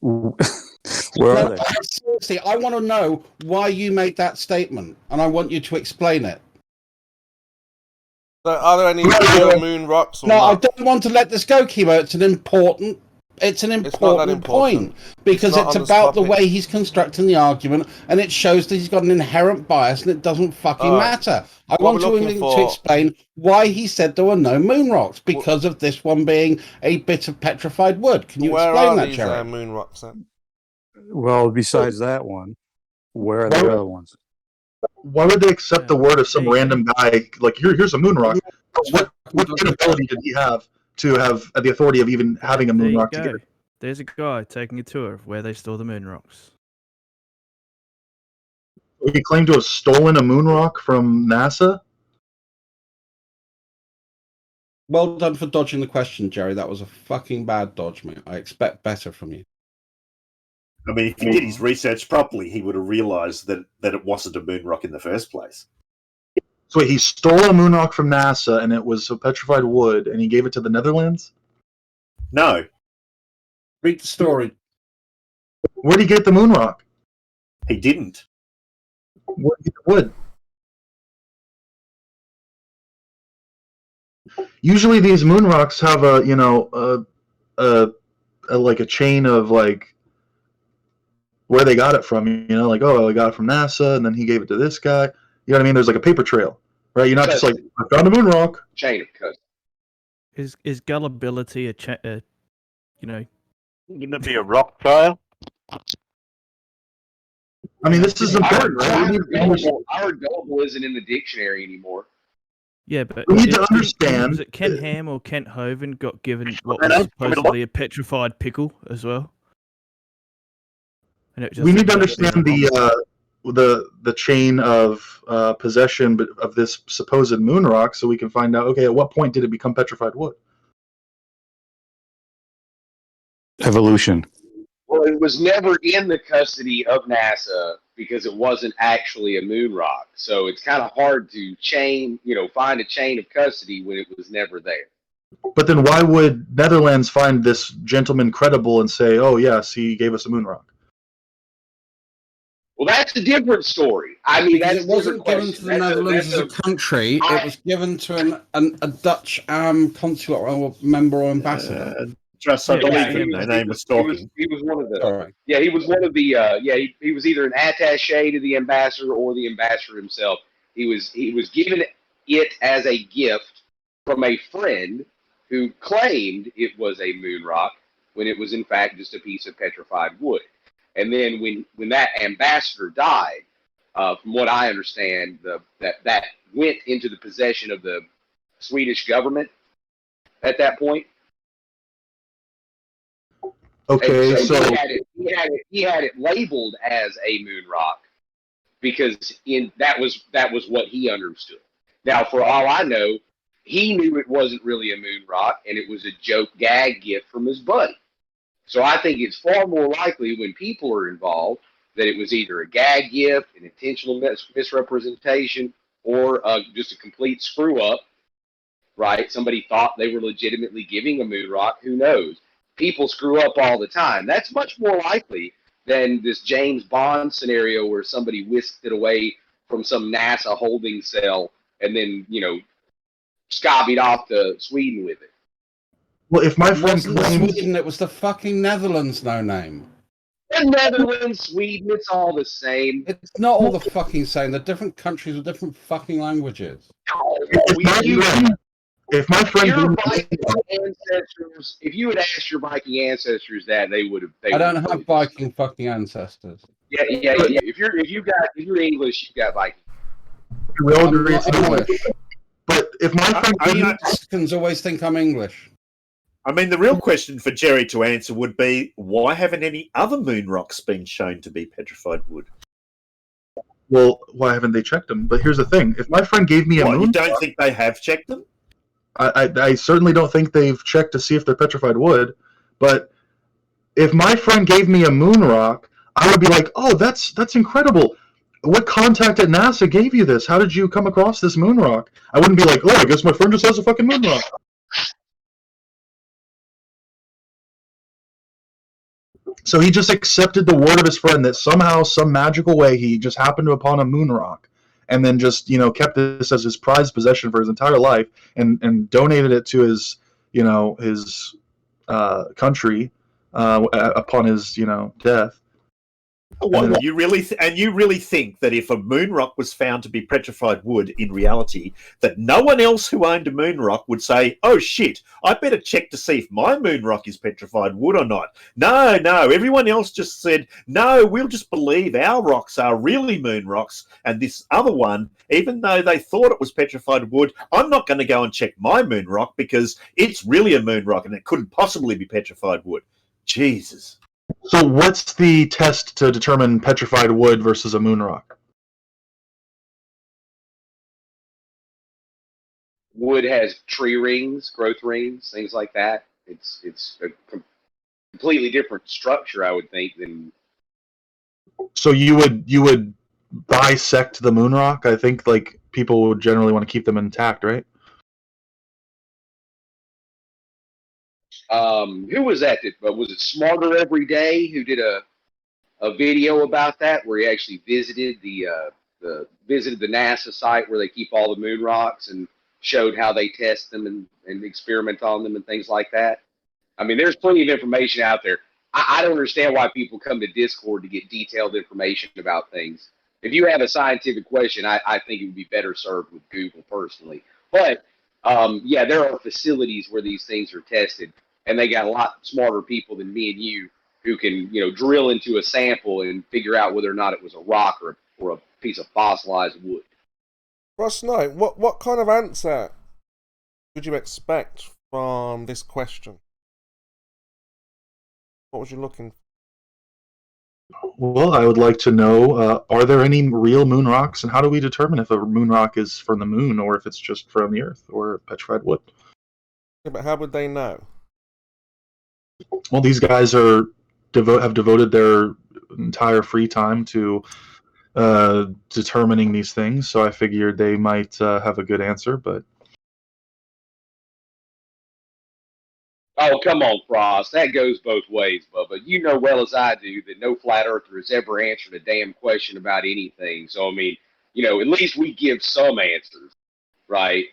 Where are they? Seriously, I want to know why you made that statement, and I want you to explain it. So are there any real moon rocks or No, I not? don't want to let this go, Kimo. It's an important important. point because It's not it's on this about the topic. way he's constructing the argument, and it shows that he's got an inherent bias, and it doesn't fucking All right. matter. I What want we're to looking for- explain why he said there were no moon rocks because of this one being a bit of petrified wood. Can you Where explain are that, these Jerry? moon rocks then? Well, besides that one, where are the other ones? Why would they accept the word of some random guy? Like, here's a moon rock. What capability did he have to have the authority of even having a moon rock together? There's a guy taking a tour of where they store the moon rocks. He claimed to have stolen a moon rock from NASA. Well done for dodging the question, Jerry. That was a fucking bad dodge, mate. I expect better from you. I mean, if he did his research properly, he would have realised that it wasn't a moon rock in the first place. So he stole a moon rock from NASA, and it was a petrified wood, and he gave it to the Netherlands. No. Read the story. Where did he get the moon rock? He didn't. Where did he get the wood? Usually these moon rocks have a like a chain of like where they got it from. Like, oh, I got it from NASA, and then he gave it to this guy. You know what I mean? There's like a paper trail, right? You're not just like, I found a moon rock. Chain of custody. Is gullibility a Wouldn't it be a rock trial? I mean, this is important, right? Our gullible isn't in the dictionary anymore. Yeah, but we need to understand. Was it Kent Ham or Kent Hovind got given what was supposedly a petrified pickle as well? And We need to understand the chain of possession of this supposed moon rock, so we can find out. Okay, at what point did it become petrified wood? Evolution. Well, it was never in the custody of NASA because it wasn't actually a moon rock. So it's kind of hard to find a chain of custody when it was never there. But then why would Netherlands find this gentleman credible and say, oh, yes, he gave us a moon rock? Well, that's a different story. I mean, it wasn't given to the Netherlands as a country. It was given to a Dutch consular or member or ambassador. Just I believe his name was Stalking. He was one of the. Yeah, he was one of the. He was either an attaché to the ambassador or the ambassador himself. He was given it as a gift from a friend who claimed it was a moon rock when it was in fact just a piece of petrified wood. And then when that ambassador died, from what I understand, that went into the possession of the Swedish government at that point. Okay, so he had it labeled as a moon rock because that was what he understood. Now, for all I know, he knew it wasn't really a moon rock and it was a joke gag gift from his buddy. So I think it's far more likely when people are involved that it was either a gag gift, an intentional misrepresentation, or just a complete screw up. Right? Somebody thought they were legitimately giving a moon rock. Who knows? People screw up all the time. That's much more likely than this James Bond scenario where somebody whisked it away from some NASA holding cell and then, scobied off to Sweden with it. Well, if my friend claims Sweden, it was the fucking Netherlands, no name. The Netherlands, Sweden, it's all the same. It's not all the fucking same. They're different countries with different fucking languages. If my friend if you had asked your Viking ancestors that, they would have. I don't have Viking fucking ancestors. Yeah. If you're English, you've got Viking. We all agree it's English. But if my friend Mexicans always think I'm English. I mean, the real question for Jerry to answer would be, why haven't any other moon rocks been shown to be petrified wood? Well, why haven't they checked them? But here's the thing: if my friend gave me a moon, you don't think they have checked them? I certainly don't think they've checked to see if they're petrified wood. But if my friend gave me a moon rock, I would be like, "Oh, that's incredible! What contact at NASA gave you this? How did you come across this moon rock?" I wouldn't be like, "Oh, I guess my friend just has a fucking moon rock." So he just accepted the word of his friend that somehow, some magical way, he just happened upon a moon rock, and then just kept this as his prized possession for his entire life, and donated it to his country upon his death. What, you really think that if a moon rock was found to be petrified wood in reality, that no one else who owned a moon rock would say, "Oh shit, I better check to see if my moon rock is petrified wood or not"? No, everyone else just said, "No, we'll just believe our rocks are really moon rocks, and this other one, even though they thought it was petrified wood, I'm not going to go and check my moon rock because it's really a moon rock and it couldn't possibly be petrified wood." Jesus. So what's the test to determine petrified wood versus a moon rock? Wood has tree rings, growth rings, things like that. It's a completely different structure, I would think, than. So you would bisect the moon rock? I think people would generally want to keep them intact, right? Who was that? Was it Smarter Every Day who did a a video about that where he actually visited the NASA site where they keep all the moon rocks and showed how they test them and experiment on them and things like that. I mean, there's plenty of information out there. I don't understand why people come to Discord to get detailed information about things. If you have a scientific question, I think it would be better served with Google personally. But yeah, there are facilities where these things are tested, and they got a lot smarter people than me and you who can, drill into a sample and figure out whether or not it was a rock or a piece of fossilized wood. Ross Knight, what kind of answer would you expect from this question? What was you looking for? Well, I would like to know, are there any real moon rocks, and how do we determine if a moon rock is from the moon or if it's just from the Earth or petrified wood? Yeah, but how would they know? Well, these guys have devoted their entire free time to determining these things, so I figured they might have a good answer, but... Oh, come on, Frost. That goes both ways, Bubba. You know well as I do that no flat earther has ever answered a damn question about anything. So, I mean, at least we give some answers, right?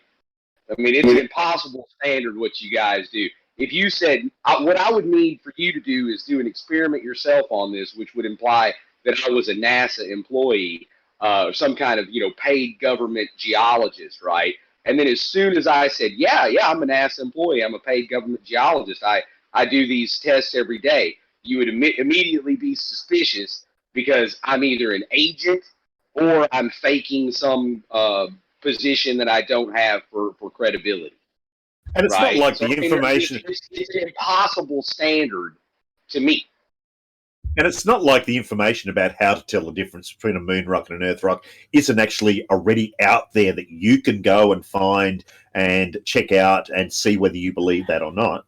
I mean, it's an impossible standard what you guys do. If you said, what I would need for you to do is do an experiment yourself on this, which would imply that I was a NASA employee or some kind of, paid government geologist, right? And then as soon as I said, yeah, I'm a NASA employee, I'm a paid government geologist, I do these tests every day, you would immediately be suspicious because I'm either an agent or I'm faking some position that I don't have for credibility. And it's right? not like So, the information... It's an impossible standard to meet. And it's not like the information about how to tell the difference between a moon rock and an earth rock isn't actually already out there that you can go and find and check out and see whether you believe that or not.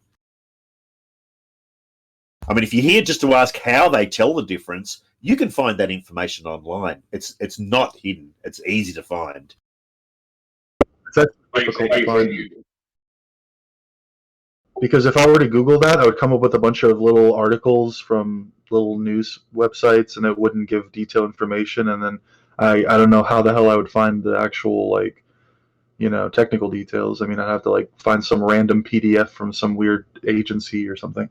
I mean, if you're here just to ask how they tell the difference, you can find that information online. It's not hidden. It's easy to find. That's difficult to find. Because if I were to Google that, I would come up with a bunch of little articles from little news websites, and it wouldn't give detailed information. And then I don't know how the hell I would find the actual technical details. I mean, I'd have to find some random PDF from some weird agency or something.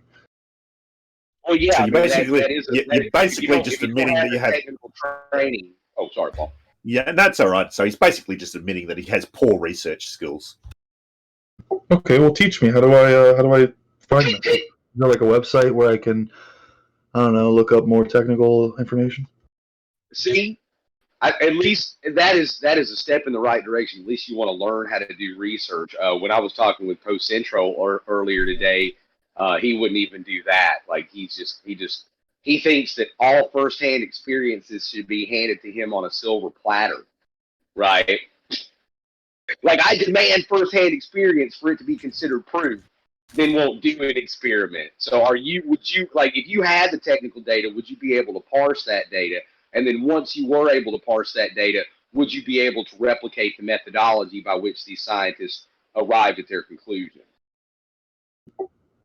Well, yeah, so you're basically just admitting that you have technical training. Oh, sorry, Paul. Yeah, and that's all right. So he's basically just admitting that he has poor research skills. Okay, well, teach me. How do I find that? Is there a website where I can, I don't know, look up more technical information? See, at least that is a step in the right direction. At least you want to learn how to do research. When I was talking with Post Central earlier today, he wouldn't even do that. He thinks that all firsthand experiences should be handed to him on a silver platter, right? I demand firsthand experience for it to be considered proof, then won't do an experiment. So would you, if you had the technical data, would you be able to parse that data? And then once you were able to parse that data, would you be able to replicate the methodology by which these scientists arrived at their conclusion?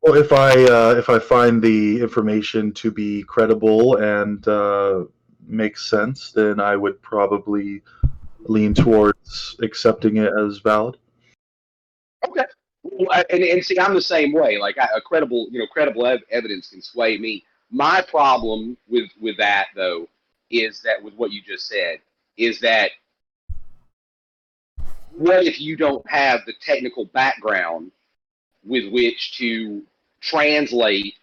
Well, if I find the information to be credible and makes sense, then I would probably lean towards accepting it as valid. Okay. Well, and see, I'm the same way. Credible evidence can sway me. My problem with that, though, is that with what you just said, is that what if you don't have the technical background with which to translate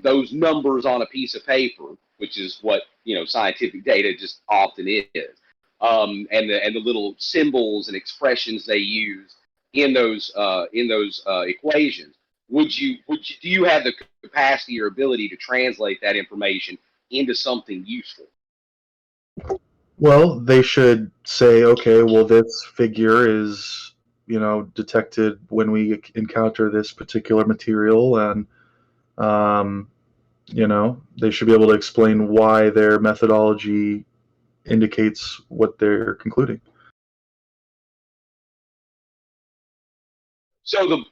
those numbers on a piece of paper, which is what scientific data just often is. And the little symbols and expressions they use in those equations. Do you have the capacity or ability to translate that information into something useful? Well, they should say, okay, well, this figure is detected when we encounter this particular material, and they should be able to explain why their methodology indicates what they're concluding. So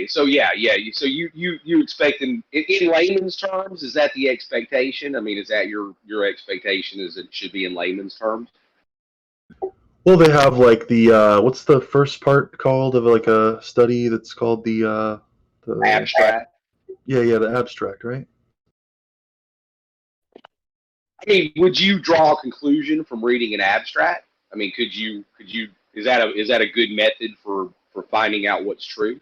so you expect in layman's terms, is that the expectation? I mean, is that your expectation? Is it should be in layman's terms? Well, they have like the what's the first part called of like a study that's called the Abstract. Yeah, the abstract, right? I mean, would you draw a conclusion from reading an abstract? I mean, could you is that a good method for finding out what's true?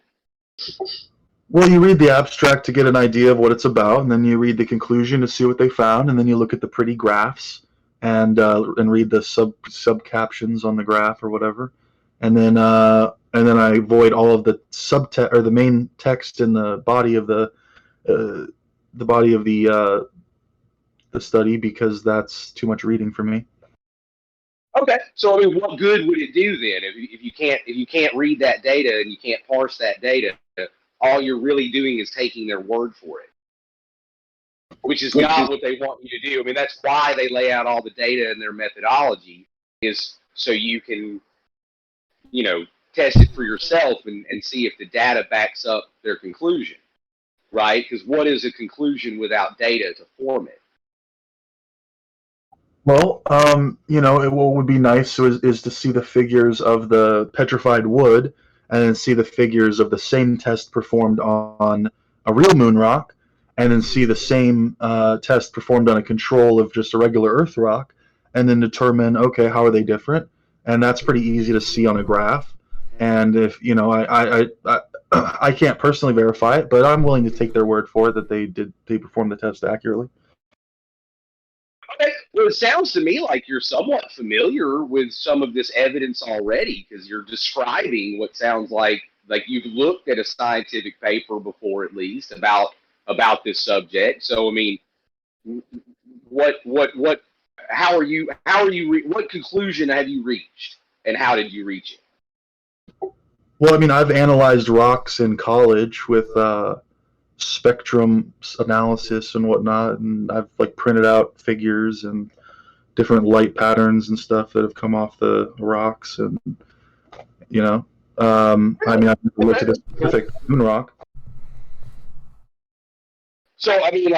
Well, you read the abstract to get an idea of what it's about, and then you read the conclusion to see what they found, and then you look at the pretty graphs and read the sub captions on the graph or whatever, and then I avoid all of the subtext or the main text in the body of the study because that's too much reading for me. Okay, so I mean, what good would it do then if you can't read that data and you can't parse that data? All you're really doing is taking their word for it, which is not what they want you to do. I mean, that's why they lay out all the data in their methodology, is so you can, test it for yourself and see if the data backs up their conclusion, right? Because what is a conclusion without data to form it? Well, what would be nice is to see the figures of the petrified wood and then see the figures of the same test performed on a real moon rock, and then see the same test performed on a control of just a regular earth rock, and then determine, okay, how are they different? And that's pretty easy to see on a graph. And if, I can't personally verify it, but I'm willing to take their word for it that they performed the test accurately. Okay. Well, it sounds to me like you're somewhat familiar with some of this evidence already, because you're describing what sounds like you've looked at a scientific paper before, at least about this subject. So, I mean, what conclusion have you reached, and how did you reach it? Well, I mean, I've analyzed rocks in college with spectrum analysis and whatnot, and I've printed out figures and different light patterns and stuff that have come off the rocks, and I mean, I've looked at a specific moon rock. So, I mean,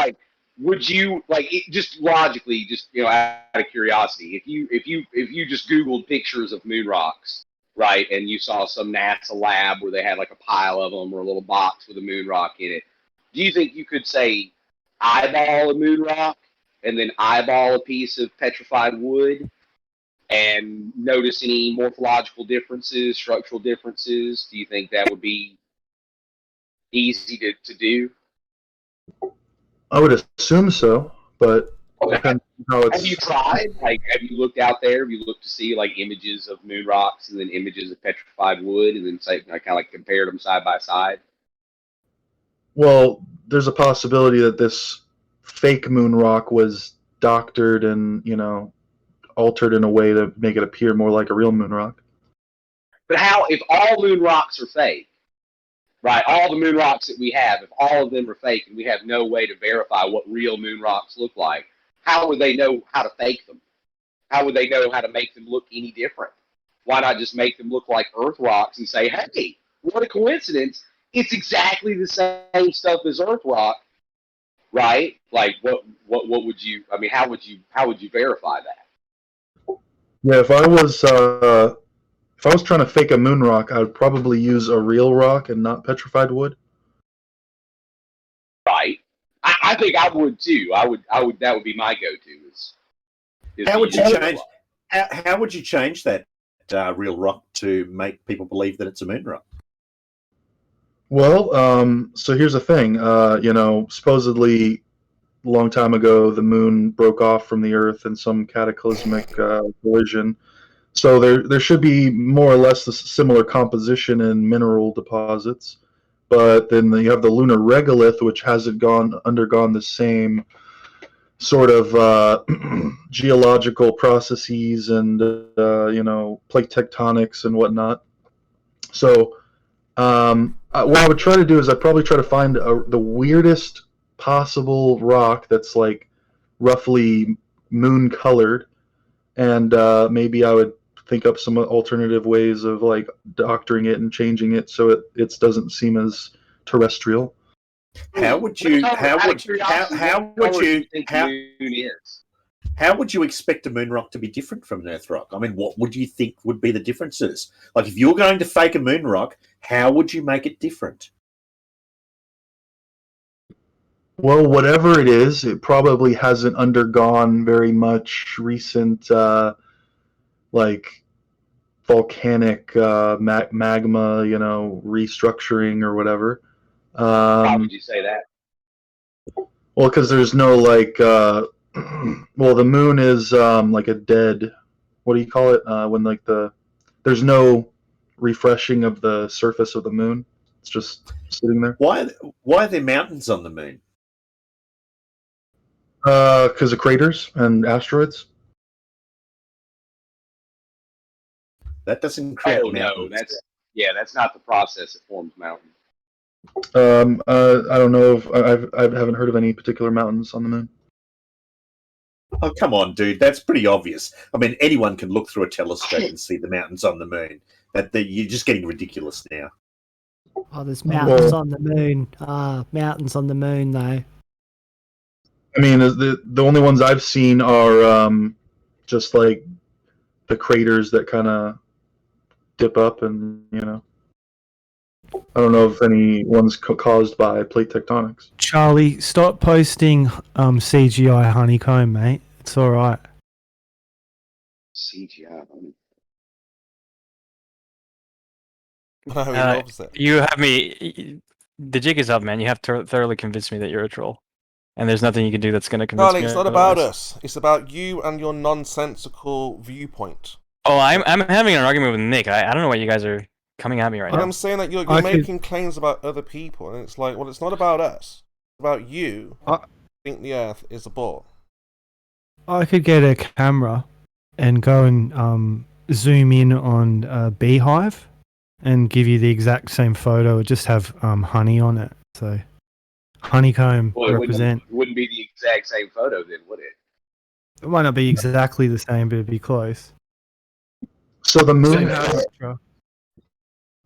would you just logically, out of curiosity, if you just Googled pictures of moon rocks, right, and you saw some NASA lab where they had a pile of them or a little box with a moon rock in it, do you think you could say eyeball a moon rock and then eyeball a piece of petrified wood and notice any morphological differences, structural differences? Do you think that would be easy to do? I would assume so, but depends on how it's... Have you tried? Have you looked out there? Have you looked to see images of moon rocks and then images of petrified wood and then say kind of compared them side by side? Well, there's a possibility that this fake moon rock was doctored and, altered in a way to make it appear more like a real moon rock. But how, if all moon rocks are fake, right, all the moon rocks that we have, if all of them are fake and we have no way to verify what real moon rocks look like, how would they know how to fake them? How would they know how to make them look any different? Why not just make them look like Earth rocks and say, hey, what a coincidence. It's exactly the same stuff as Earth rock, right? What would you? I mean, how would you verify that? Yeah, if I was trying to fake a moon rock, I would probably use a real rock and not petrified wood. Right. I think I would too. I would. That would be my go-to. How would you change? How would you change that real rock to make people believe that it's a moon rock? Well, so here's the thing. Supposedly, a long time ago, the moon broke off from the Earth in some cataclysmic collision. So there should be more or less a similar composition in mineral deposits. But then you have the lunar regolith, which hasn't undergone the same sort of geological processes and plate tectonics and whatnot. So what I would try to do is I'd probably try to find the weirdest possible rock that's roughly moon colored, and maybe I would think up some alternative ways of like doctoring it and changing it so it doesn't seem as terrestrial. How would you expect a moon rock to be different from an Earth rock? I mean, what would you think would be the differences? Like, if you're going to fake a moon rock, how would you make it different? Well, whatever it is, it probably hasn't undergone very much recent, like volcanic magma, restructuring or whatever. How would you say that? Well, because there's no like, well, the moon is like a dead. What do you call it? When like there's no refreshing of the surface of the moon. It's just sitting there. Why are there mountains on the moon? Because of craters and asteroids. That doesn't create mountains. No, that's not the process that forms mountains. I don't know if I haven't heard of any particular mountains on the moon. Oh, come on, dude. That's pretty obvious. I mean, anyone can look through a telescope and see the mountains on the moon. You're just getting ridiculous now. Oh, there's mountains on the moon. Mountains on the moon, though. I mean, the only ones I've seen are just like the craters that kind of dip up, and I don't know if any one's caused by plate tectonics. Charlie, stop posting CGI honeycomb, mate. It's all right. CGI honeycomb. No, he loves it. You have me. The jig is up, man. You have thoroughly convinced me that you're a troll, and there's nothing you can do that's going to convince Charlie, me. it's not about us. It's about you and your nonsensical viewpoint. Oh, I'm having an argument with Nick. I don't know why you guys are coming at me right now. I'm saying that you're making claims about other people, and it's like, well, it's not about us. It's about you. Think the Earth is a ball. I could get a camera and go and zoom in on a beehive and give you the exact same photo. It just have honey on it. So honeycomb represent. It wouldn't be the exact same photo then, would it? It might not be exactly the same, but it'd be close. So the moon.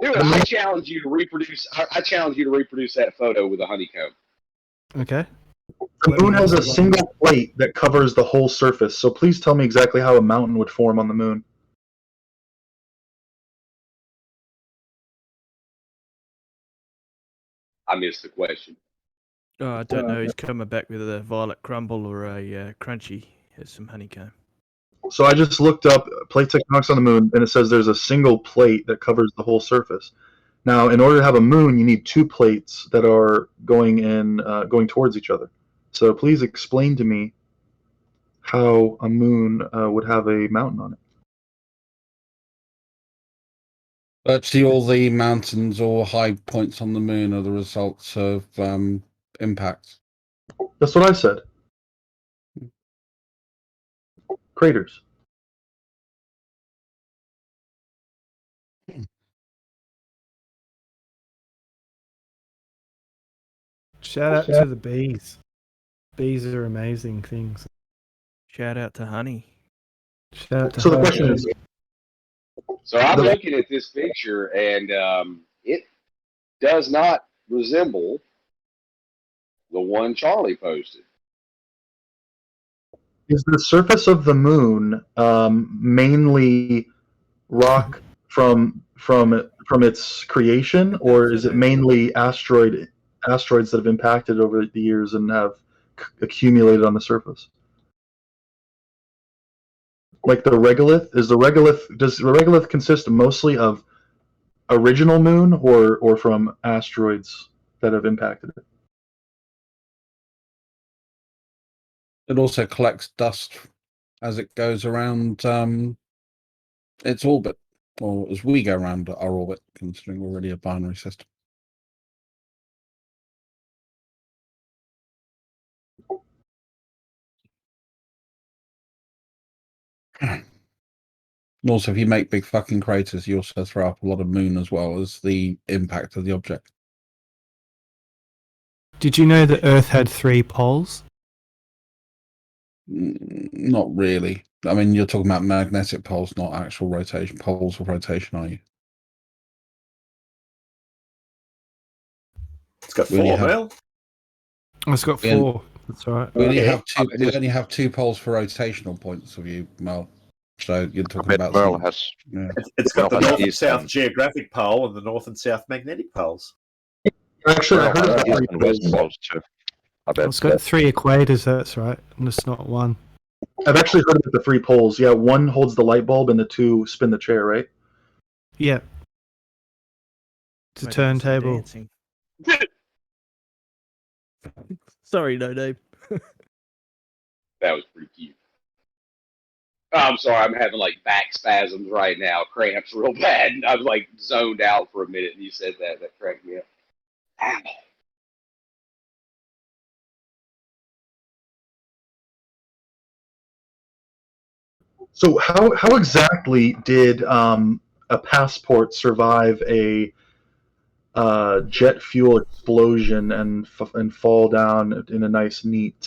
Dude, I challenge you to reproduce. I challenge you to reproduce that photo with a honeycomb. Okay. The moon has a single plate that covers the whole surface. So please tell me exactly how a mountain would form on the moon. I missed the question. Oh, I don't know. He's coming back with a violet crumble or a crunchy. Here's some honeycomb. So I just looked up plate tectonics on the moon, and it says there's a single plate that covers the whole surface. Now, in order to have a moon, you need two plates that are going towards each other. So please explain to me how a moon would have a mountain on it. Virtually all the mountains or high points on the moon are the results of impact. That's what I said. Craters. Shout out to the bees. Bees are amazing things. Shout out to honey. Shout out to So the honey. question is. So I'm looking at this picture, and it does not resemble the one Charlie posted. Is the surface of the moon mainly rock from its creation, or is it mainly asteroids that have impacted over the years and have accumulated on the surface? Like the regolith, does the regolith consist mostly of original moon or from asteroids that have impacted it? It also collects dust as it goes around its orbit, or as we go around our orbit, considering we're already a binary system. And also, if you make big fucking craters, you also throw up a lot of moon as well as the impact of the object. Did you know that Earth had 3 poles? Not really. I mean, you're talking about magnetic poles, not actual rotation poles of rotation, are you? It's got We only four, have- Mel. It's got Yeah. 4. That's right. We only Okay. have two. We only have 2 poles for rotational points of view, Mel. So you're talking about. Merle some- has. Yeah. It's got the Well, north and east south and- geographic pole and the north and south magnetic poles. Actually, I Merle heard has of the east three and west poles. poles too. I bet. It's got 3 equators. That's right. And it's not 1. I've actually heard of the 3 poles. Yeah, 1 holds the light bulb and the 2 spin the chair, right? Yeah. It's a turntable. Dancing. Sorry, no name. That was pretty cute. Oh, I'm sorry, I'm having like back spasms right now, cramps real bad. And I was like zoned out for a minute, and you said that. That cracked me up. Ow. So how exactly did a passport survive a jet fuel explosion and fall down in a nice, neat